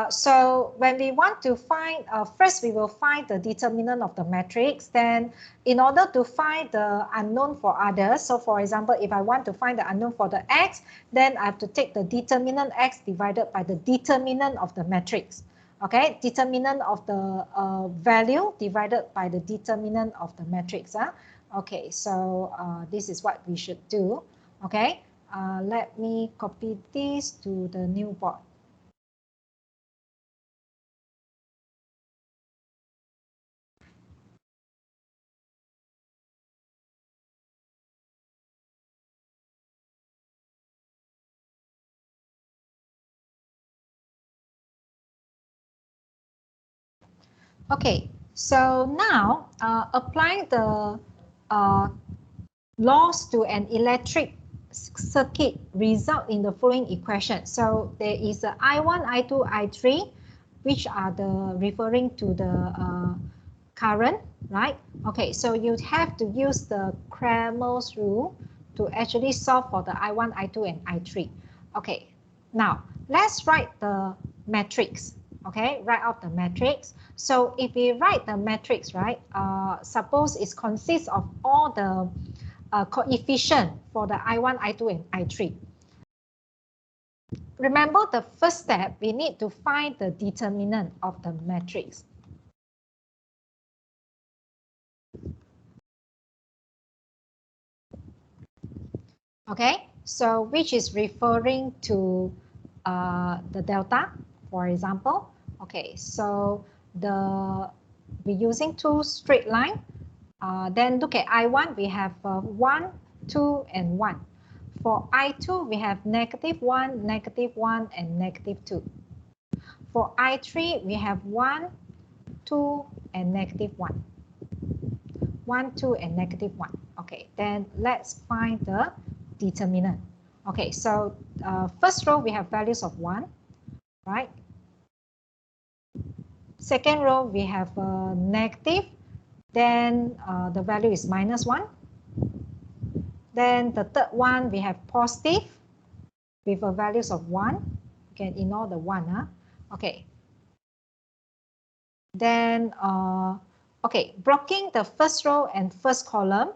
So when we want to find, first we will find the determinant of the matrix. Then in order to find the unknown for others, so for example, if I want to find the unknown for the X, then I have to take the determinant X divided by the determinant of the matrix. Okay, determinant of the value divided by the determinant of the matrix. Okay, so this is what we should do. Okay, let me copy this to the new board. Okay, so now apply the laws to an electric circuit result in the following equation. So there is a I1, I2, I3, which are the referring to the current, right? Okay, so you have to use the Cramer's rule to actually solve for the I1, I2, and I3. Okay, now let's write the matrix. Okay, write out the matrix. So if we write the matrix, right, suppose it consists of all the coefficient for the I1, I2, and I3. Remember the first step, we need to find the determinant of the matrix. Okay, so which is referring to the delta, for example. Okay, so we're using two straight line. Then look at I1, we have 1, 2, and 1. For I2, we have -1, -1, and -2. For I3, we have 1, 2, and -1. 1, 2, and -1. Okay, then let's find the determinant. Okay, so first row, we have values of 1, right? Second row, we have negative. Then the value is -1. Then the third one, we have positive with a values of 1. You can ignore the 1. Huh? Okay. Then, okay, blocking the first row and first column.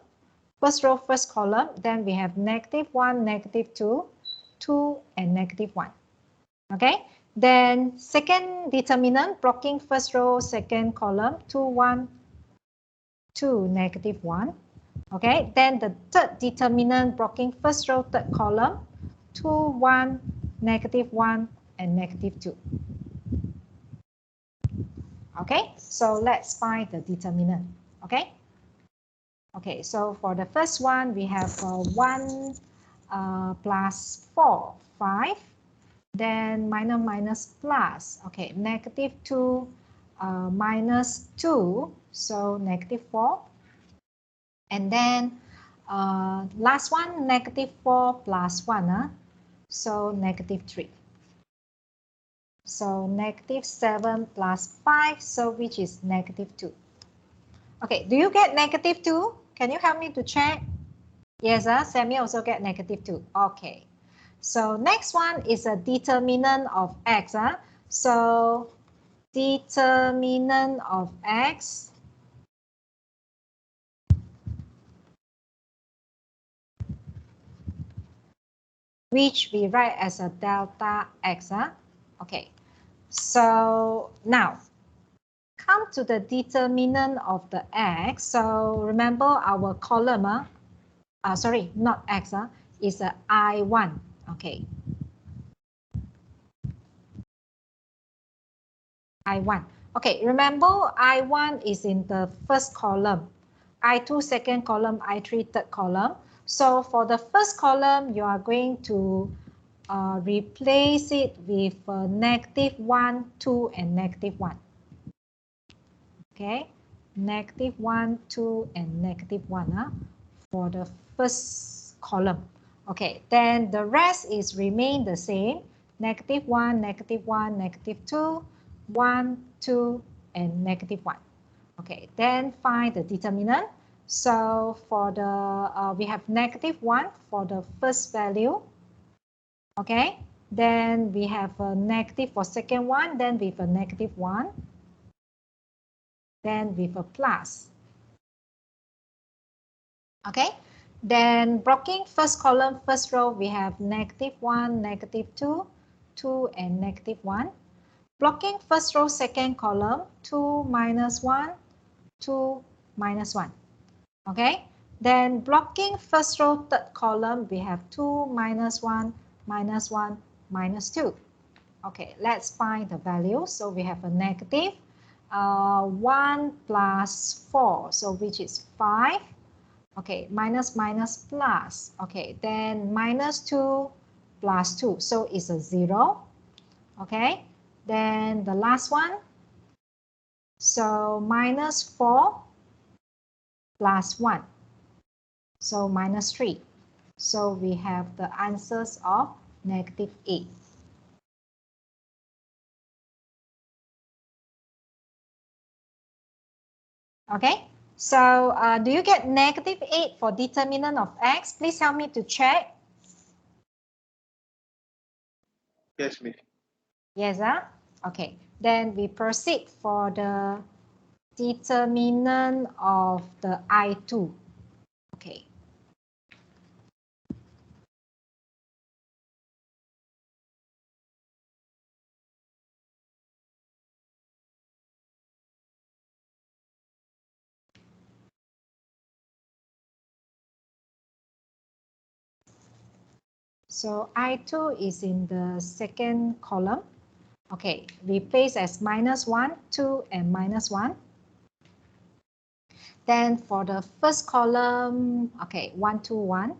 First row, first column. Then we have -1, -2, 2, and -1. Okay. Then second determinant, blocking first row, second column, 2, 1, 2, -1. Okay, then the third determinant, blocking first row, third column, 2, 1, -1, and -2. Okay, so let's find the determinant. Okay. Okay, so for the first one, we have 1 plus 4, 5. Then minus plus. Okay, -2 minus 2, so -4. And then last one, -4 plus 1, so -3. So -7 plus 5, so which is -2. Okay, do you get -2? Can you help me to check? Yes, Sammy also get -2. Okay. So next one is a determinant of x. So determinant of x which we write as a delta x. Okay, so now come to the determinant of the x. So remember our column, sorry, not x, is a I1. Okay, I1. Okay, remember I1 is in the first column, I2 second column, I3 third column. So for the first column, you are going to replace it with -1, 2, and -1. Okay, -1, 2, and -1 for the first column. Okay, then the rest is remain the same. -1, -1, -2, 1, 2, and -1. Okay, then find the determinant. So for the, we have -1 for the first value. Okay, then we have a negative for second one, then with a -1, then with a plus. Okay, then blocking first column, first row, we have -1, -2, 2, and -1. Blocking first row, second column, 2, -1, 2, -1. Okay, then blocking first row, third column, we have 2, -1, -1, -2. Okay, let's find the value. So we have a negative 1 plus 4, so which is 5. Okay, minus plus. Okay, then -2 plus 2, so it's a 0. Okay, then the last one, so -4 plus 1, so -3. So we have the answers of -8. Okay, so do you get -8 for determinant of x? Please help me to check. Yes, Miss. Yes, okay. Then we proceed for the determinant of the I2. Okay. So I2 is in the second column. Okay, replace as -1, 2, and -1. Then for the first column, okay, 1, 2, 1.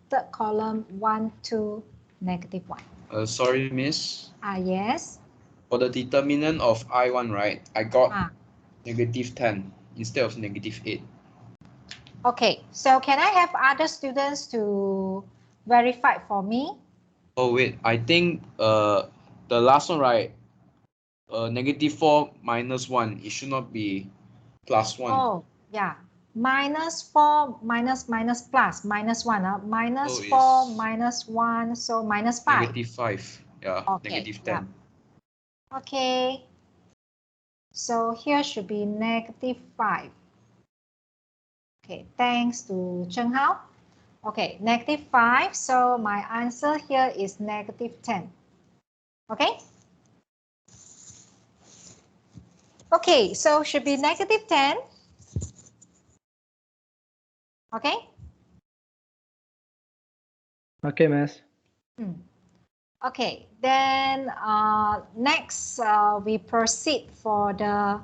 Third column, 1, 2, -1. Sorry, miss. Yes. For the determinant of I1, right, I got -10 instead of -8. Okay, so can I have other students to verify for me? Oh wait, I think the last one, right, -4 -1, it should not be +1. Oh, yeah. -4 minus plus -1. -4 -1, so -5. -5. Yeah, Okay, -10. yeah. Okay. So here should be -5. Okay, thanks to Cheng Hao. Okay, -5. So my answer here is -10. Okay. Okay, so should be -10. Okay. Okay, miss. Okay, then next we proceed for the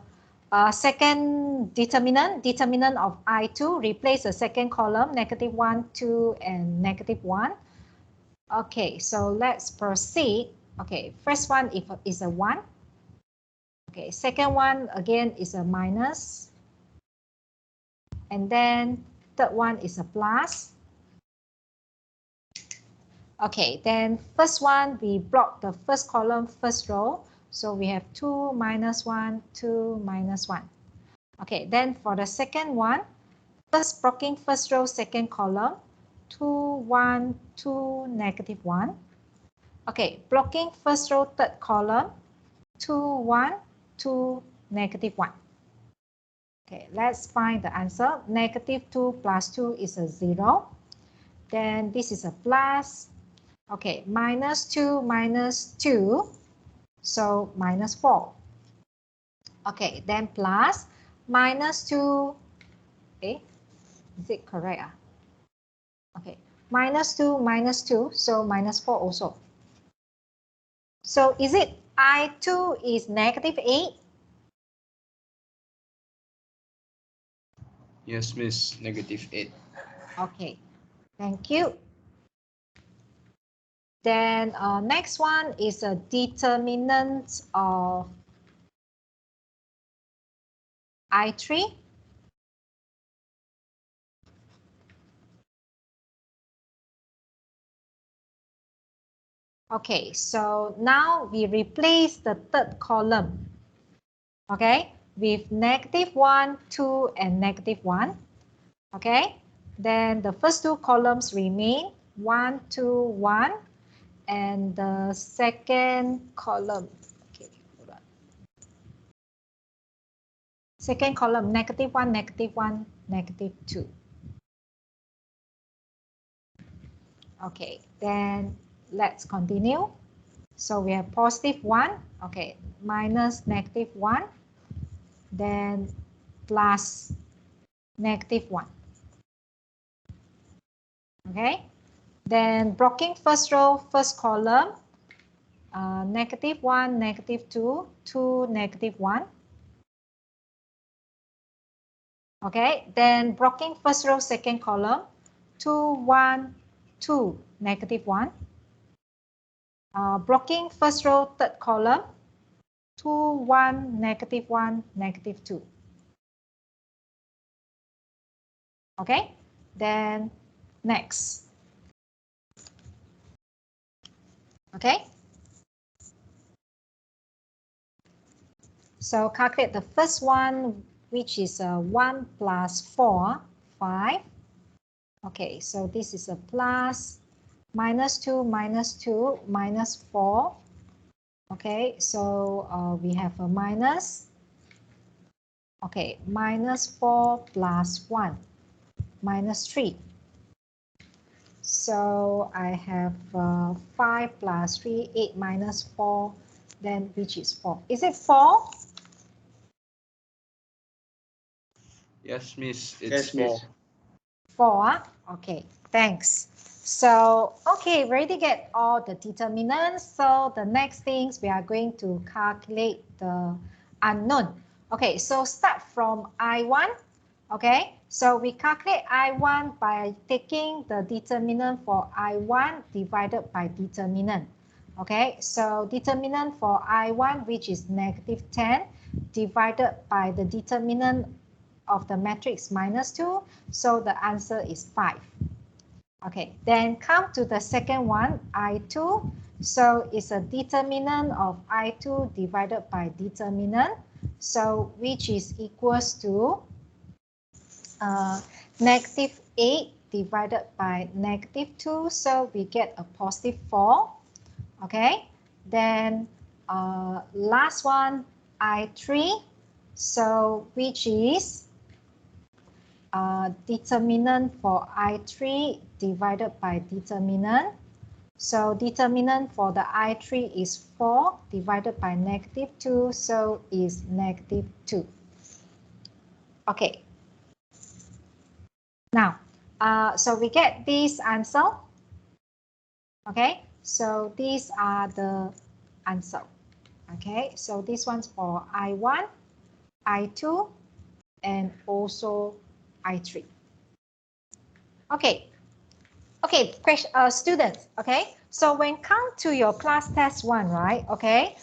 second determinant of I2. Replace the second column, -1, 2, and -1. Okay, so let's proceed. Okay, first one is a 1. Okay, second one again is a minus. And then third one is a plus. Okay, then first one, we block the first column, first row. So we have 2, -1, 2, -1. Okay, then for the second one, first blocking first row, second column, 2, 1, 2, -1. Okay, blocking first row, third column, 2, 1, 2, -1. Okay, let's find the answer. -2 plus 2 is a 0. Then this is a plus. Okay, -2 minus 2, so -4. Okay, then plus -2, is it correct? Okay, -2 minus 2, so -4 also. So is it I2 is -8? Yes, miss, -8. Okay, thank you. Then next one is a determinant of I3. Okay, so now we replace the third column, okay, with -1, 2, and -1. Okay, then the first two columns remain 1, 2, 1, and the second column, okay, hold on. Second column, -1, -1, -2. Okay, then let's continue. So we have +1, okay, minus -1, then plus -1. Okay, then blocking first row, first column, -1, -2, 2, -1. Okay, then blocking first row, second column, 2, 1, 2, -1. Blocking first row, third column, 2, 1, -1, -2. Okay, then next. Okay. So calculate the first one, which is 1 plus 4, 5. Okay, so this is a plus, -2, -2, -4. Okay, so we have a minus. Okay, -4 plus 1, -3. So I have 5 plus 3, 8 minus 4, then which is 4. Is it 4? Yes, miss, it's Yes, 4. miss. 4, okay, thanks. So, okay, we already get all the determinants. So the next things we are going to calculate the unknown. Okay, so start from I1. Okay, so we calculate I1 by taking the determinant for I1 divided by determinant. Okay, so determinant for I1, which is -10, divided by the determinant of the matrix -2. So the answer is 5. Okay, then come to the second one, I2. So it's a determinant of I2 divided by determinant. So which is equals to -8 divided by -2. So we get a +4. Okay, then last one, I3. So which is determinant for I3 divided by determinant. So determinant for the I3 is 4 divided by -2, so is -2. Okay. Now, so we get this answer. Okay, so these are the answer. Okay, so this one's for I1, I2, and also I3. Okay. Okay, question, students, okay? So when come to your class test 1, right, okay,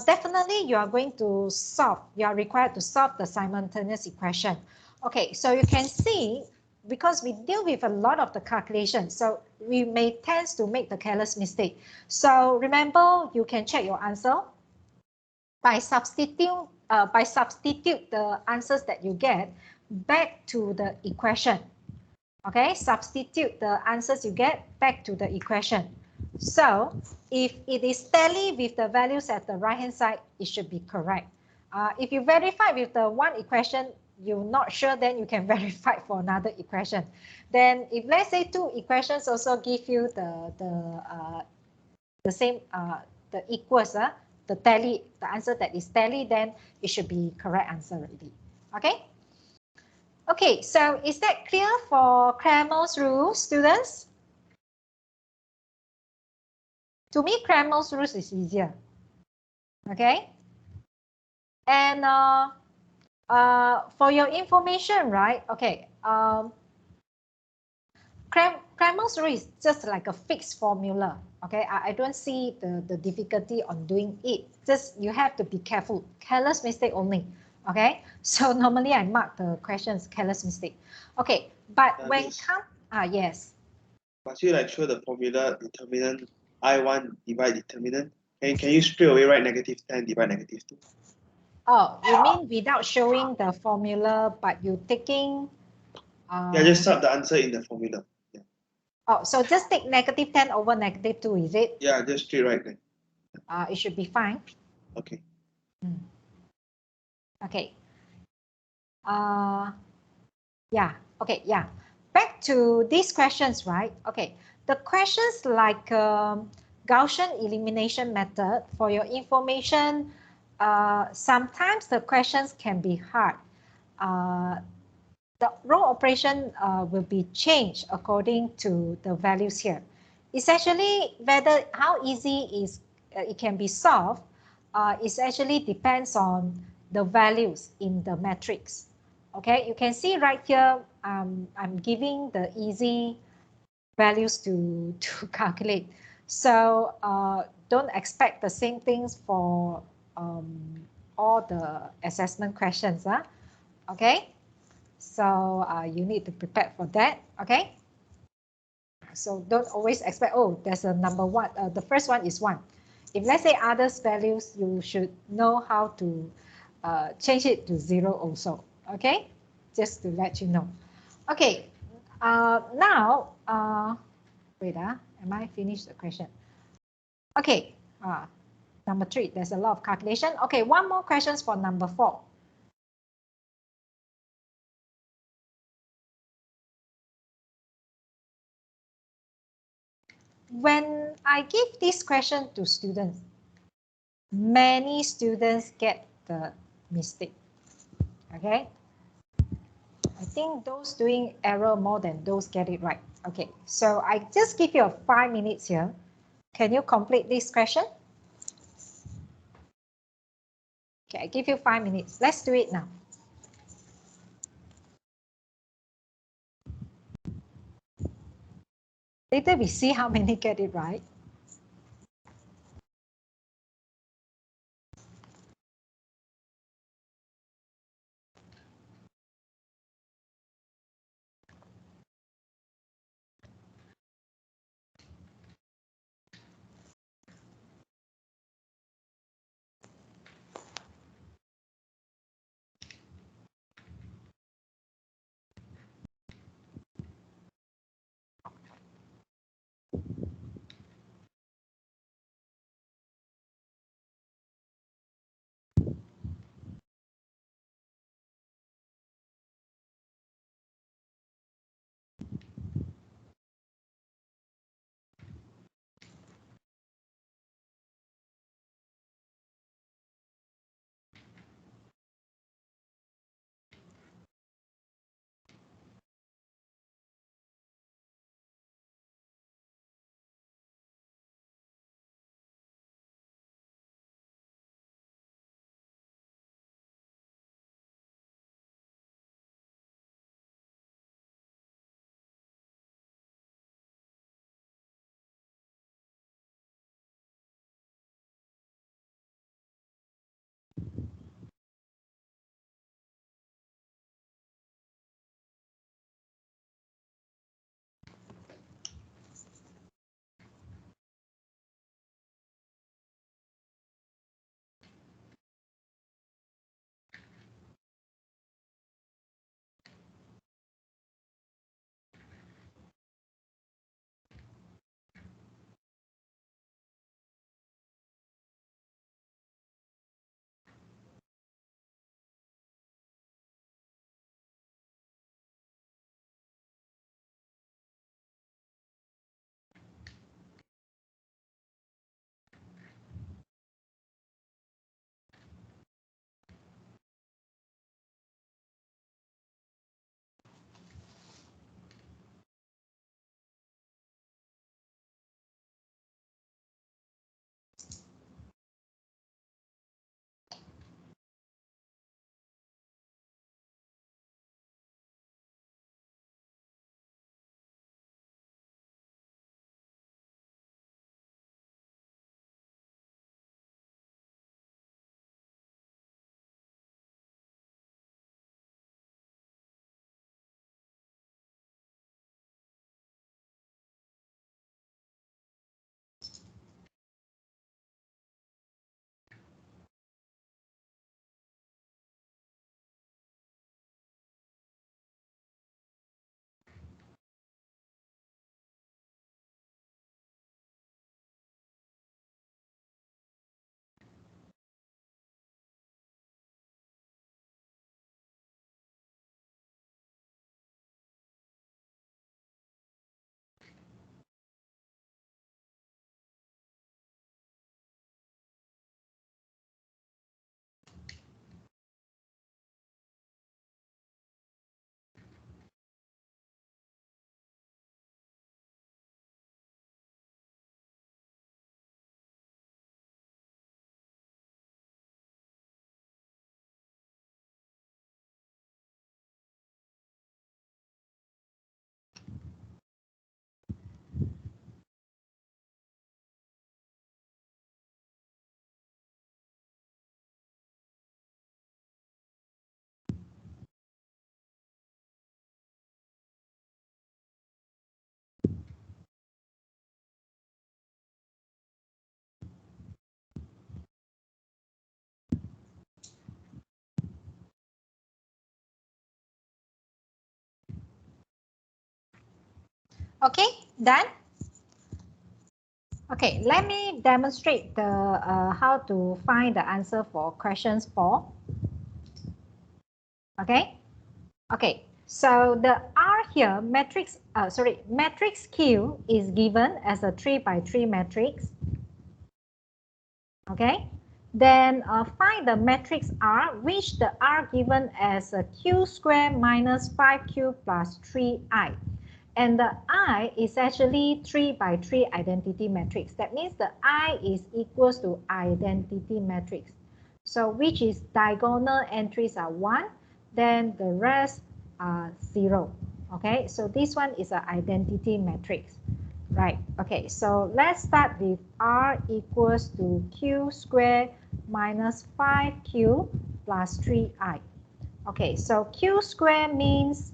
definitely you are going to solve, you are required to solve the simultaneous equation. Okay, so you can see, because we deal with a lot of the calculations, so we may tend to make the careless mistake. So remember, you can check your answer by substitute the answers that you get back to the equation. Okay, substitute the answers you get back to the equation. So if it is tally with the values at the right hand side, it should be correct. If you verify with the one equation, you're not sure, then you can verify for another equation. Then if let's say two equations also give you the same the equals, the tally, the answer that is tally, then it should be correct answer already. Okay. Okay, so is that clear for Cramer's rule, students? To me, Cramer's rules is easier. Okay. And for your information, right? Okay. Cramer's rule is just like a fixed formula. Okay, I don't see the difficulty on doing it. Just you have to be careful. Careless mistake only. Okay, so normally I mark the questions careless mistake. Okay, but when come yes. Must you like show the formula determinant I1 divide determinant? Can you straight away write -10 divide -2? Oh, you mean without showing the formula, but you taking Yeah, just sub the answer in the formula. Yeah. Oh, so just take -10 over -2, is it? Yeah, just straight right then. It should be fine. Okay. Okay. Yeah. Okay. Yeah. Back to these questions, right? Okay. The questions like Gaussian elimination method, for your information, sometimes the questions can be hard. The row operation will be changed according to the values here. It's actually whether how easy is it can be solved. It actually depends on the values in the matrix. Okay, you can see right here, I'm giving the easy values to calculate. So don't expect the same things for all the assessment questions. Okay, so you need to prepare for that. Okay, so don't always expect, oh, there's a number one. The first one is 1. If let's say others values, you should know how to change it to 0 also. Okay, just to let you know. Okay, now, wait, am I finished the question? Okay, number 3, there's a lot of calculation. Okay, one more questions for number 4. When I give this question to students, many students get the mistake. Okay, I think those doing error more than those get it right. Okay, so I just give you 5 minutes here. Can you complete this question? Okay, I give you 5 minutes. Let's do it now. Later we see how many get it right. Okay, done? Okay, let me demonstrate the how to find the answer for questions 4. Okay, okay. So the R here, matrix Q is given as a 3 by 3 matrix. Okay, then find the matrix R, which the R given as a Q square minus 5Q plus 3I. And the I is actually 3 by 3 identity matrix. That means the I is equals to identity matrix. So which is diagonal entries are 1, then the rest are 0. Okay, so this one is an identity matrix. Right, okay, so let's start with R equals to Q squared minus 5Q plus 3I. Okay, so Q squared means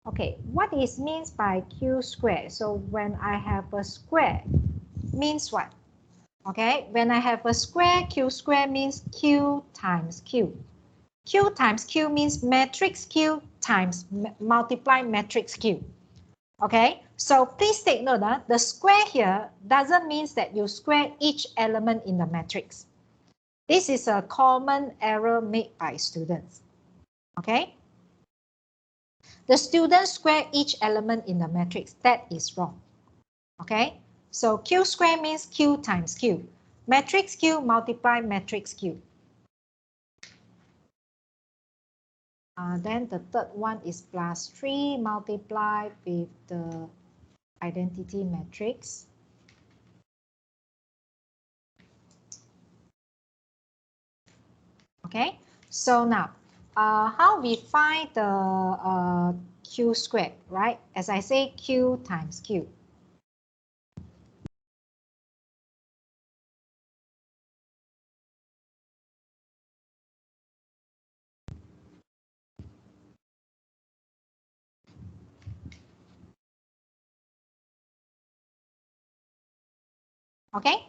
okay, what is means by Q square? So when I have a square, means what? Okay, when I have a square, Q square means Q times Q. Q times Q means matrix Q times multiply matrix Q. Okay, so please take note that the square here doesn't mean that you square each element in the matrix. This is a common error made by students. Okay. The students square each element in the matrix. That is wrong. Okay, so Q square means Q times Q. Matrix Q multiply matrix Q. Then the third one is plus 3 multiplied with the identity matrix. Okay, so now how we find the Q squared, right? As I say, Q times Q. Okay.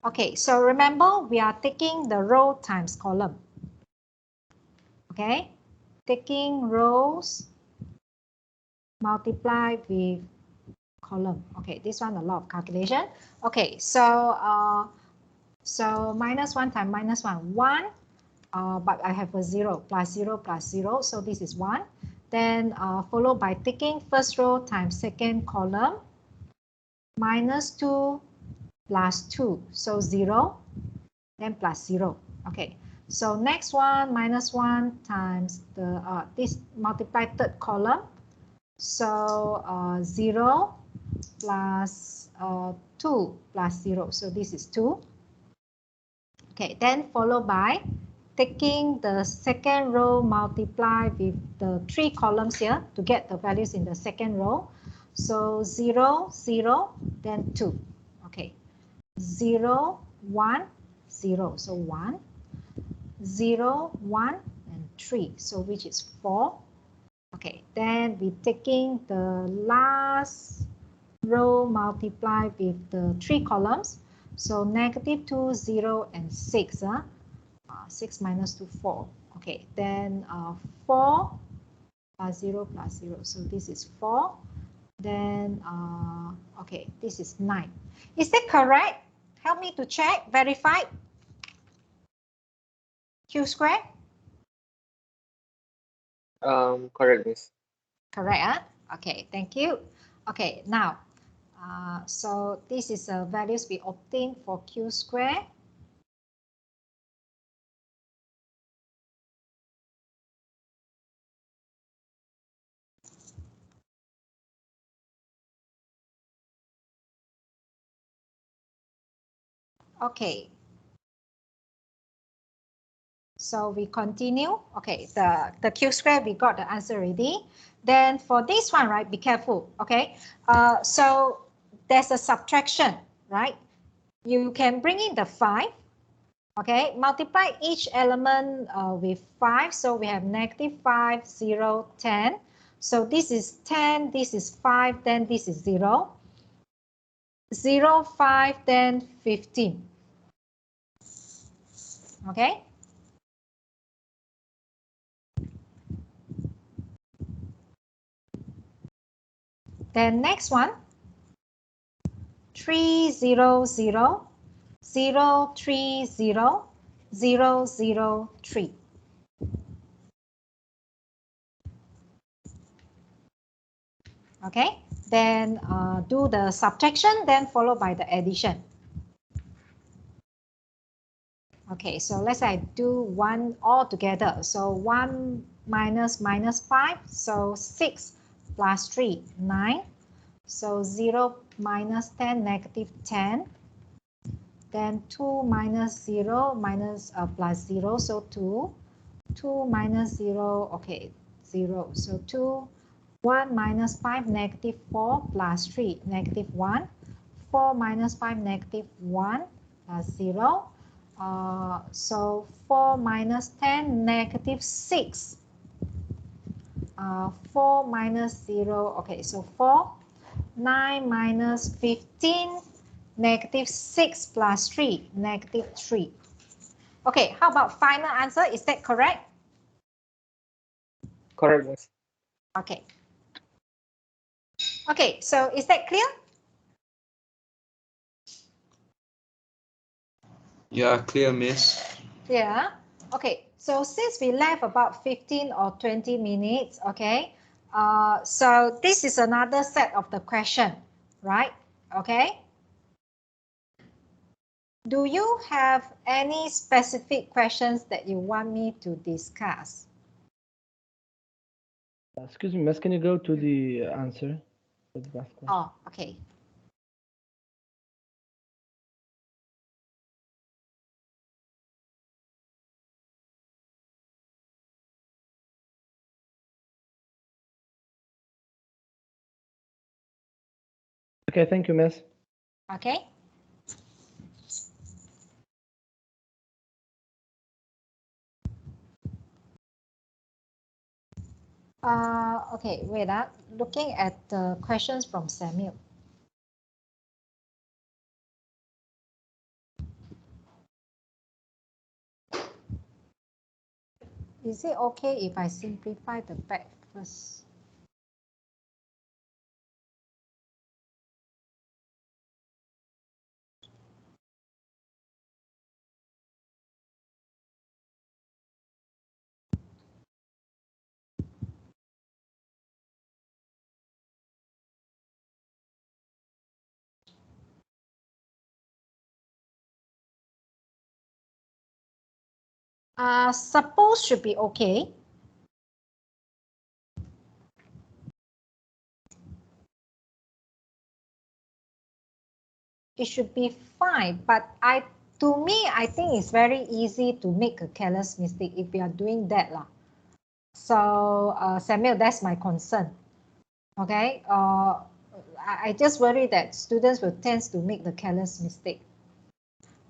Okay, so remember we are taking the row times column. Okay, taking rows multiply with column. Okay, this one a lot of calculation. Okay, so minus 1 times minus 1, 1. But I have a 0 plus 0 plus 0, so this is 1. Then followed by taking first row times second column, minus 2 plus 2, so 0, then plus 0. Okay, so next one, minus 1 times the this multiply third column, so 0 plus 2 plus 0, so this is 2. Okay, then followed by taking the second row multiply with the 3 columns here to get the values in the second row. So 0, 0, then 2. Okay, 0, 1, 0, so 1, 0, 1, and 3, so which is 4. Okay, then we taking the last row multiply with the 3 columns. So negative 2, 0, and 6. 6 minus 2, 4. Okay, then 4 plus 0 plus 0. So this is 4. Then, okay, this is 9. Is that correct? Help me to check, verify. Q square? Correct, Miss. Correct, huh? Okay, thank you. Okay, now, so this is values we obtained for Q square. Okay. So we continue. Okay, the Q square, we got the answer already. Then for this one, right, be careful, okay? So there's a subtraction, right? You can bring in the 5, okay? Multiply each element with 5. So we have negative 5, 0, 10. So this is 10, this is 5, then this is 0. 0, 5, then 15. Okay? Then next one, 3, 0, 0, 0, 3, 0, 0, 0, 3. Okay, then do the subtraction, then followed by the addition. Okay, so let's say I do 1 all together. So 1 minus 5, so 6 plus 3, 9. So 0 minus 10, negative 10. Then 2 minus 0 minus plus 0, so 2. 2 minus 0, okay, 0. So 2, 1 minus 5, negative 4 plus 3, negative 1. 4 minus 5, negative 1 plus 0. So 4 minus 10, negative 6. 4 minus 0, okay, so 4. 9 minus 15, negative 6 plus 3, negative 3. Okay, how about final answer? Is that correct? Correct, miss. Okay. Okay, so is that clear? Yeah, clear, miss. Yeah. Okay, so since we left about 15 or 20 minutes, okay, so this is another set of the question, right? Okay. Do you have any specific questions that you want me to discuss? Excuse me, miss, can you go to the answer for the last question? Oh, okay. Okay, thank you, miss. Okay. Okay, wait. Looking at the questions from Samuel. Is it okay if I simplify the back first? Suppose should be okay. It should be fine, but to me, I think it's very easy to make a careless mistake if you are doing that lah. So Samuel, that's my concern. Okay, I just worry that students will tend to make the careless mistake.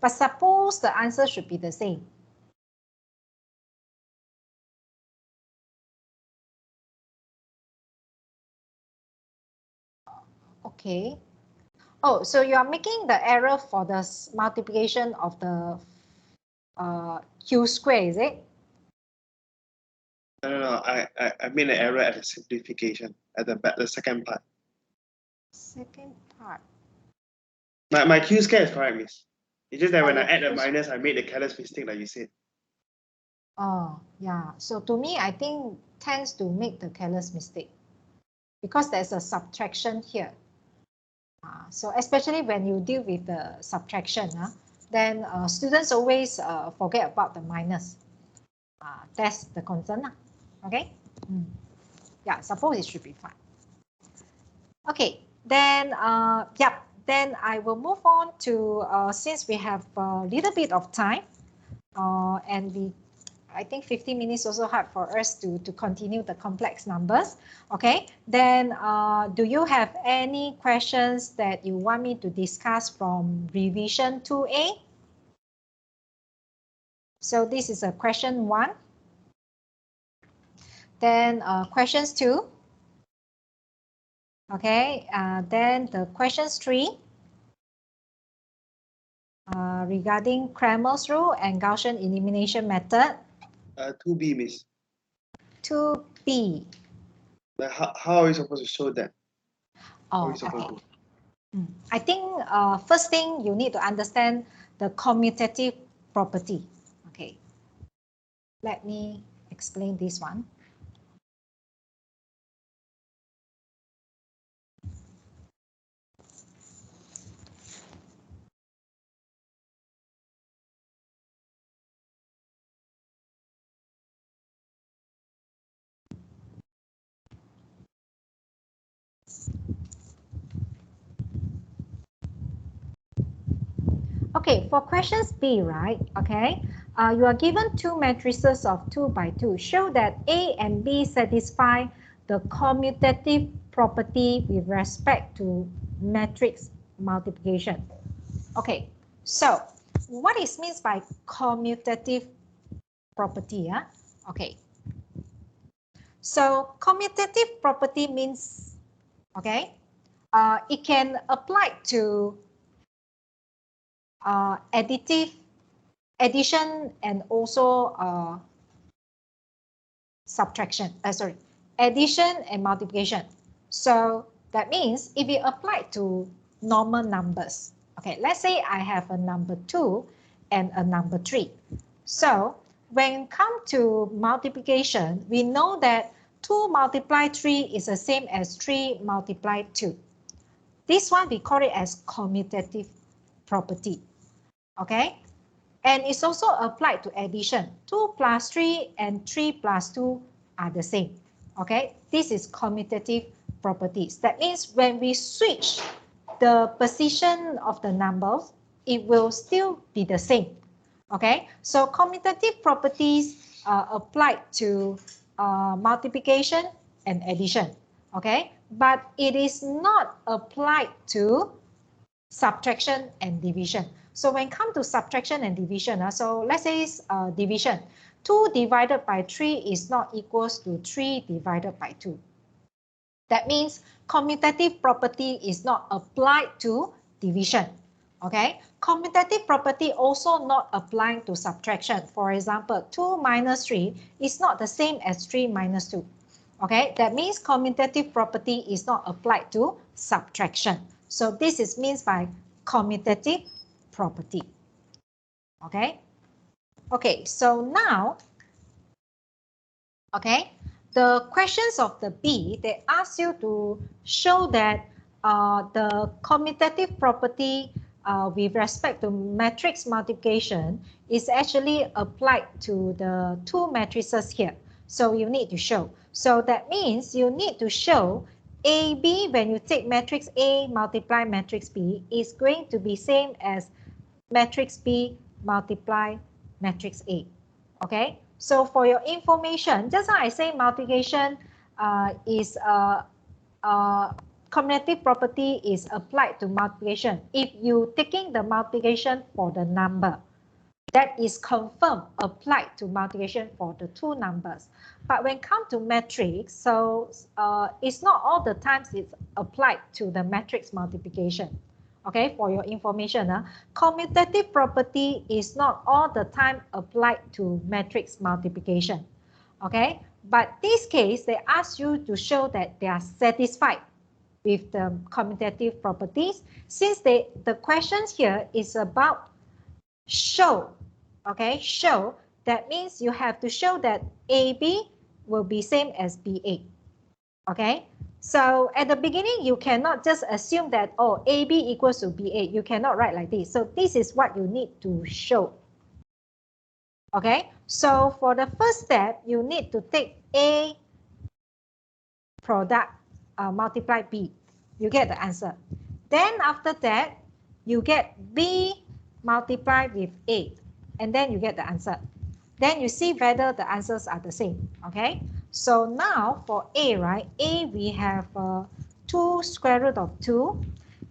But suppose the answer should be the same. Okay. Oh, so you are making the error for the multiplication of the q square, is it? No. I made an error at the simplification at the second part. Second part. My Q square is correct, miss. It's just that when I your add a Q minus, I made a careless mistake, like you said. Oh, yeah. So to me, I think tends to make the careless mistake because there's a subtraction here. So especially when you deal with the subtraction, then students always forget about the minus. That's the concern. Okay. Yeah, suppose it should be fine. Okay, then yep. Then I will move on to since we have a little bit of time, and I think 15 minutes also hard for us to continue the complex numbers. Okay, then do you have any questions that you want me to discuss from revision 2A? So this is a question 1. Then questions 2. Okay, then the questions 3. Regarding Cramer's rule and Gaussian elimination method. 2B, miss. 2B. Like how are we supposed to show that? How are Oh, we supposed okay. to? I think first thing you need to understand the commutative property. Okay. Let me explain this one. Okay, for questions B, right? Okay, you are given two matrices of 2 by 2. Show that A and B satisfy the commutative property with respect to matrix multiplication. Okay, so what is means by commutative property? Okay, so commutative property means, okay, it can apply to addition and also subtraction. Addition and multiplication. So that means if you apply to normal numbers, okay, let's say I have a number 2 and a number 3. So when it comes to multiplication, we know that 2 multiply 3 is the same as 3 multiply 2. This one we call it as commutative property. Okay, and it's also applied to addition. 2 plus 3 and 3 plus 2 are the same. Okay, this is commutative properties. That means when we switch the position of the numbers, it will still be the same. Okay, so commutative properties are applied to multiplication and addition. Okay, but it is not applied to subtraction and division. So when it comes to subtraction and division, so let's say division, 2 divided by 3 is not equals to 3 divided by 2. That means commutative property is not applied to division. Okay, commutative property also not applying to subtraction. For example, 2 minus 3 is not the same as 3 minus 2. Okay, that means commutative property is not applied to subtraction. So this is means by commutative property. Okay. Okay, so now, okay, the questions of the B, they ask you to show that the commutative property with respect to matrix multiplication is actually applied to the two matrices here. So you need to show. So that means you need to show AB, when you take matrix A multiply matrix B, is going to be same as matrix B multiply matrix A. Okay, so for your information, just now I say multiplication is commutative property is applied to multiplication. If you taking the multiplication for the number, that is confirmed applied to multiplication for the two numbers. But when come to matrix, so it's not all the times it's applied to the matrix multiplication. Okay, for your information, commutative property is not all the time applied to matrix multiplication. Okay, but this case, they ask you to show that they are satisfied with the commutative properties. Since the questions here is about show, okay, show, that means you have to show that AB will be same as BA. Okay, so at the beginning, you cannot just assume that, oh, AB equals to BA. You cannot write like this. So this is what you need to show. Okay, so for the first step, you need to take A product multiply B. You get the answer. Then after that, you get B multiplied with A. And then you get the answer. Then you see whether the answers are the same. Okay, so now for A, right? A, we have 2 square root of 2,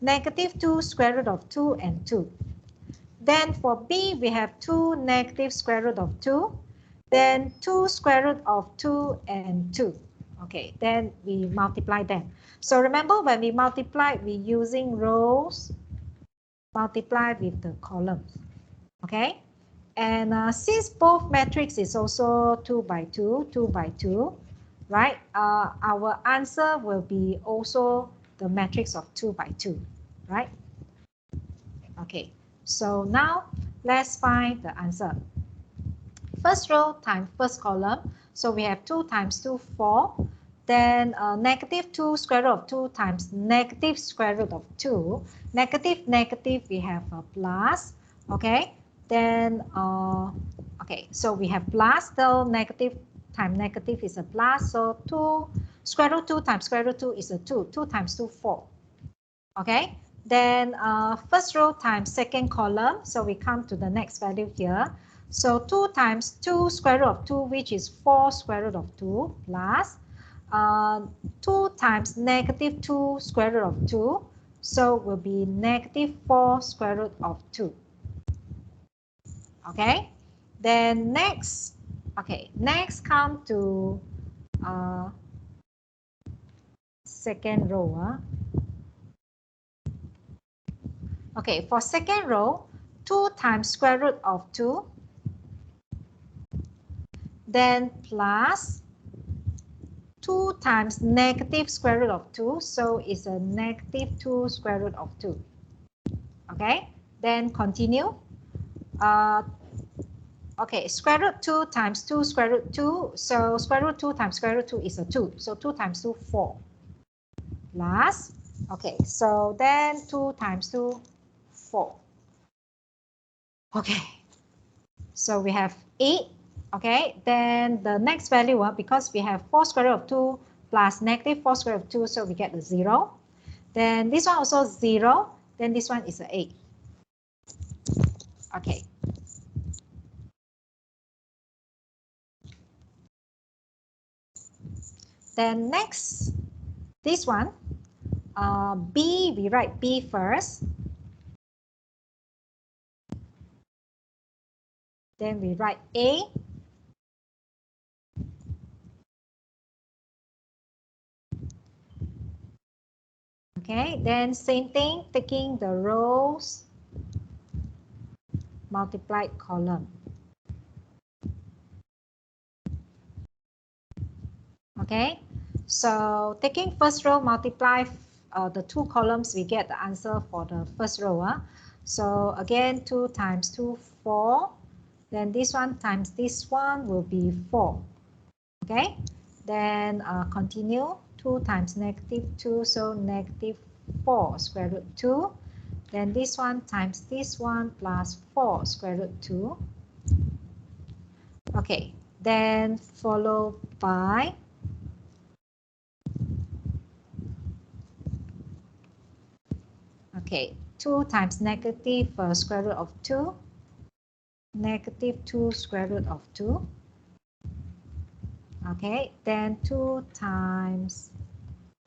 negative 2 square root of 2 and 2. Then for B, we have 2 negative square root of 2, then 2 square root of 2 and 2. Okay, then we multiply them. So remember, when we multiply, we're using rows multiply with the columns. Okay, and since both matrix is also 2 by 2, 2 by 2, right? Our answer will be also the matrix of 2 by 2, right? Okay, so now let's find the answer. First row times first column, so we have 2 times 2, 4. Then negative 2 square root of 2 times negative square root of 2. Negative, negative, we have a plus. Okay, then, okay, so we have plus, the negative times negative is a plus. So 2 square root 2 times square root 2 is a 2. 2 times 2, 4. Okay, Then first row times second column. So we come to the next value here. So 2 times 2 square root of 2, which is 4 square root of 2 plus 2 times negative 2 square root of 2. So will be negative 4 square root of 2. Okay. Then next, okay, next come to second row. Okay, for second row, 2 times square root of 2, then plus 2 times negative square root of 2, so it's a negative 2 square root of 2. Okay, then continue. Okay, square root 2 times 2 square root 2, so square root 2 times square root 2 is a 2, so 2 times 2, 4. Plus, okay, so then 2 times 2, 4. Okay, so we have 8. Okay, then the next value, because we have 4 square root of 2 plus negative 4 square root of 2, so we get the 0. Then this one also 0. Then this one is an 8. Okay. Then next, this one, B, we write B first. Then we write A. Okay, then same thing, taking the rows multiplied column. Okay, so taking first row multiply the 2 columns, we get the answer for the first row. So again, 2 times 2, 4. Then this one times this one will be 4. Okay, then continue. 2 times negative 2, so negative 4 square root 2. Then this one times this one plus 4 square root 2. Okay, then followed by okay, 2 times negative square root of 2, negative 2 square root of 2. Okay, then 2 times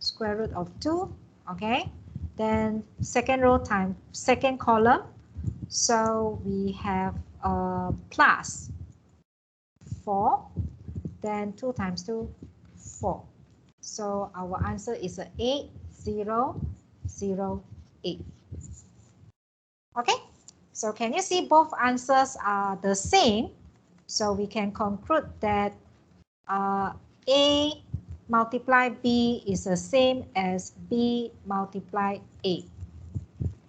square root of 2. Okay, then second row times second column. So we have plus 4, then 2 times 2, 4. So our answer is 8, 0, 0, 8. Okay, so can you see both answers are the same? So we can conclude that A multiply B is the same as B multiply A.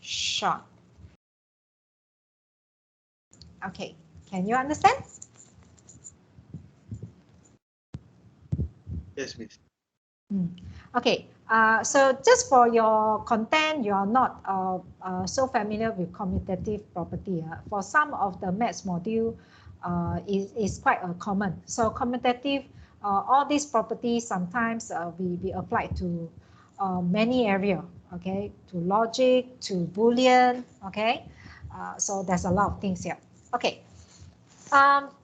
Short. Okay, can you understand? Yes, miss. Okay, so just for your content, you are not so familiar with commutative property. For some of the maths module, is quite common. So commutative, all these properties sometimes we apply to many area. Okay, to logic, to Boolean. Okay, so there's a lot of things here. Okay.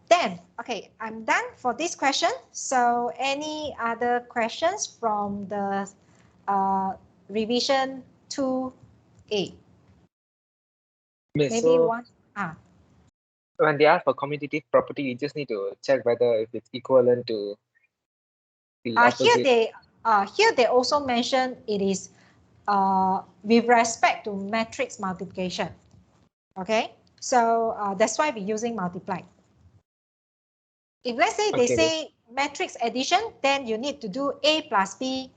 Then, okay, I'm done for this question. So any other questions from the revision 2A? Miss, Maybe so one. when they ask for commutative property, you just need to check whether if it's equivalent to the opposite. Here they also mention it is with respect to matrix multiplication. Okay, so that's why we're using multiply. If let's say they Okay, say matrix addition, then you need to do A plus B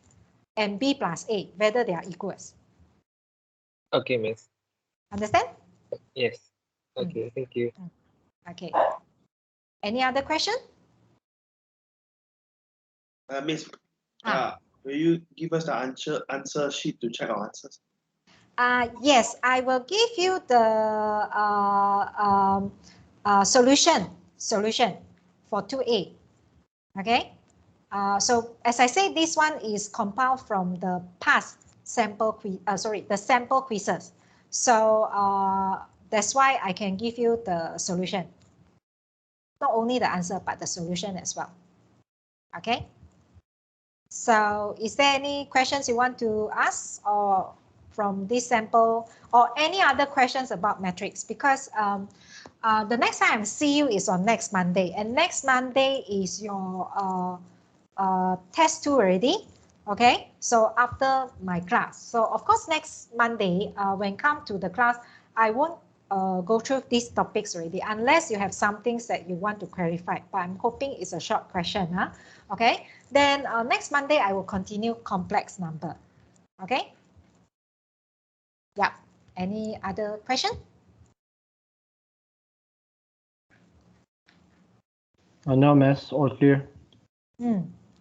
and B plus A, whether they are equals. Okay, miss. Understand? Yes. Okay, thank you. Okay. Any other question? Miss, Ah. will you give us the answer sheet to check our answers? Yes, I will give you the solution for 2A. Okay. So as I say, this one is compiled from the past sample quizzes. So that's why I can give you the solution. Not only the answer, but the solution as well. Okay. So is there any questions you want to ask or from this sample or any other questions about metrics? Because the next time I see you is on next Monday, and next Monday is your test 2 already. Okay, so after my class. So of course, next Monday, when come to the class, I won't go through these topics already, unless you have some things that you want to clarify. But I'm hoping it's a short question. Huh? Okay, then next Monday, I will continue complex number. Okay. Yeah. Any other question? No, Miss, all clear.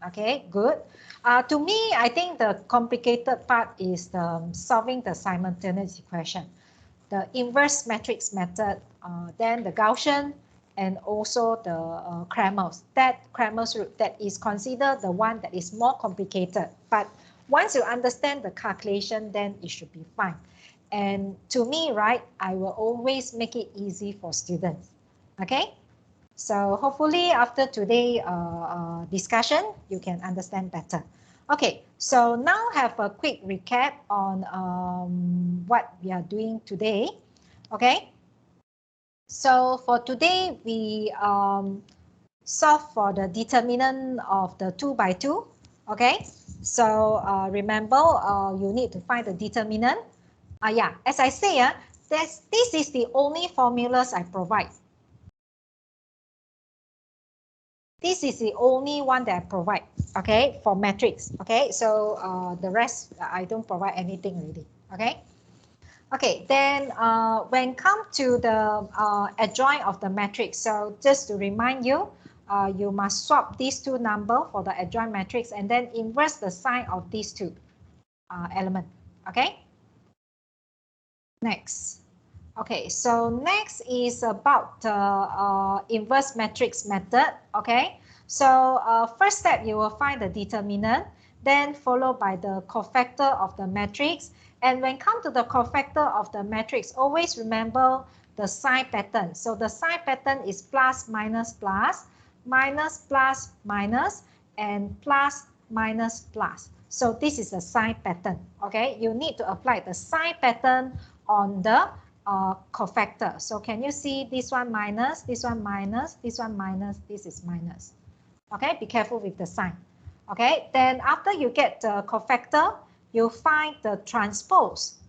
Okay, good. To me, I think the complicated part is solving the simultaneous equation, the inverse matrix method, then the Gaussian, and also the Cramer's. That Cramer's root, that is considered the one that is more complicated. But once you understand the calculation, then it should be fine. And to me, right, I will always make it easy for students. Okay. So hopefully after today discussion, you can understand better. Okay, so now have a quick recap on what we are doing today. Okay, so for today, we solve for the determinant of the 2 by 2. Okay, so remember, you need to find the determinant. Yeah, as I say, this is the only formulas I provide. This is the only one that I provide, okay, for matrix, okay? So the rest, I don't provide anything really, okay? Okay, then when come to the adjoint of the matrix, so just to remind you, you must swap these two numbers for the adjoint matrix and then inverse the sign of these two elements, okay? Next. Okay, so next is about the inverse matrix method, okay? So first step, you will find the determinant, then followed by the cofactor of the matrix. And when come to the cofactor of the matrix, always remember the sign pattern. So the sign pattern is plus, minus, plus, minus, plus, minus, and plus, minus, plus. So this is the sign pattern, okay? You need to apply the sign pattern on the cofactor. So can you see this one minus, this one minus, this one minus, this is minus. Okay, be careful with the sign. Okay, then after you get the cofactor, you find the transpose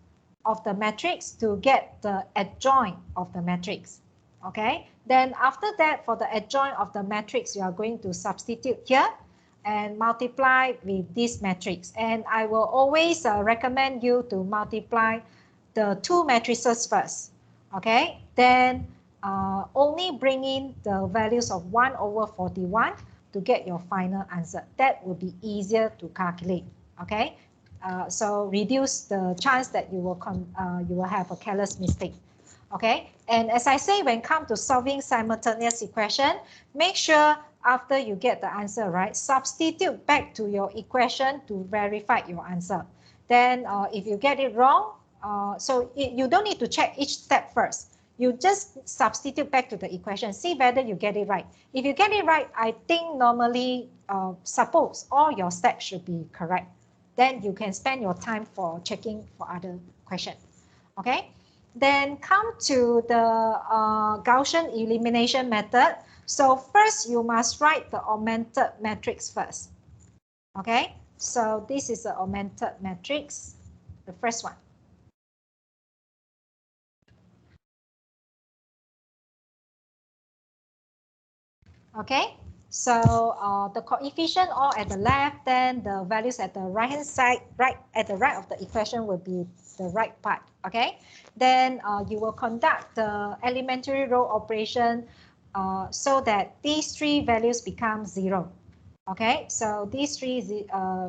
of the matrix to get the adjoint of the matrix. Okay, then after that, for the adjoint of the matrix, you are going to substitute here and multiply with this matrix. And I will always recommend you to multiply the two matrices first, okay? Then only bring in the values of 1 over 41 to get your final answer. That will be easier to calculate, okay? So reduce the chance that you will have a careless mistake, okay? And as I say, when it comes to solving simultaneous equation, make sure after you get the answer, right, substitute back to your equation to verify your answer. Then if you get it wrong, you don't need to check each step first. You just substitute back to the equation, see whether you get it right. If you get it right, I think normally, suppose all your steps should be correct. Then you can spend your time for checking for other questions. Okay? Then come to the Gaussian elimination method. So first, you must write the augmented matrix first. Okay? So this is the augmented matrix, the first one. Okay, so the coefficient all at the left, then the values at the right hand side, at the right of the equation will be the right part. Okay, then you will conduct the elementary row operation so that these three values become 0. Okay, so these three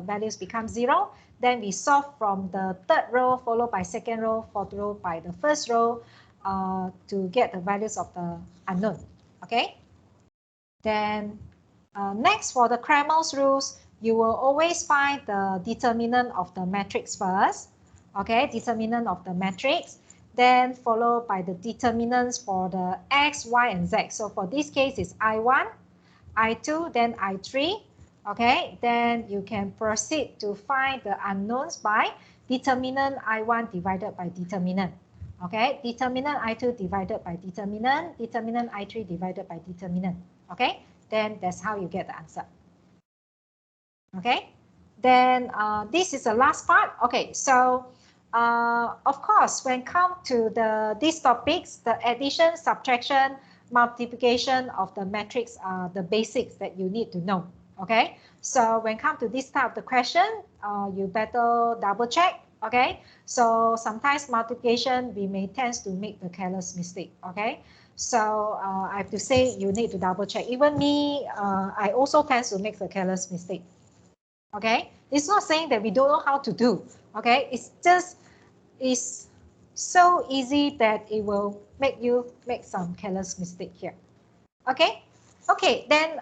values become 0. Then we solve from the third row followed by second row, fourth row by the first row to get the values of the unknown. Okay. Then next, for the Cramer's rules, you will always find the determinant of the matrix first. Okay, determinant of the matrix, then followed by the determinants for the x, y, and z. So for this case, it's I1, I2, then I3. Okay, then you can proceed to find the unknowns by determinant I1 divided by determinant. Okay, determinant I2 divided by determinant, determinant I3 divided by determinant. Okay, then that's how you get the answer. Okay, then this is the last part. Okay, so of course, when come to these topics, the addition, subtraction, multiplication of the matrix are the basics that you need to know. Okay, so when come to this type of the question, you better double check. Okay, so sometimes multiplication we may tend to make the careless mistake. Okay, so I have to say you need to double check. Even me, I also tend to make the careless mistake. Okay, it's not saying that we don't know how to do. Okay, it's just it's so easy that it will make you make some careless mistake here. Okay, okay, then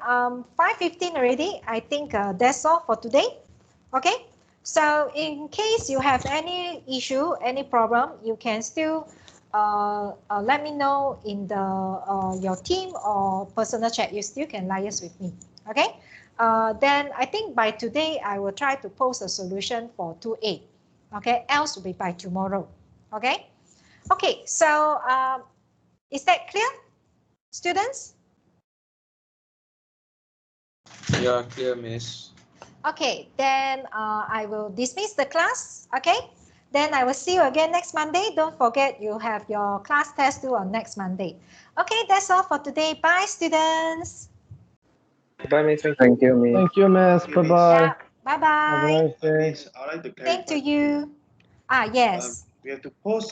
5:15 already. I think that's all for today. Okay, so in case you have any issue, any problem, you can still let me know in the your team or personal chat. You still can liaise with me. Okay, then I think by today I will try to post a solution for 2A. Okay, else will be by tomorrow. Okay, okay, so is that clear, students? Yeah, clear, miss. Okay, then I will dismiss the class. Okay, then I will see you again next Monday. Don't forget you have your class test due on next Monday. Okay, that's all for today. Bye, students. Bye, Miss. Thank you, miss. Thank you, miss. Bye-bye. Yeah, bye-bye. Have a nice day. Miss, I'd like to Same clarify. to you. Yes. We have to post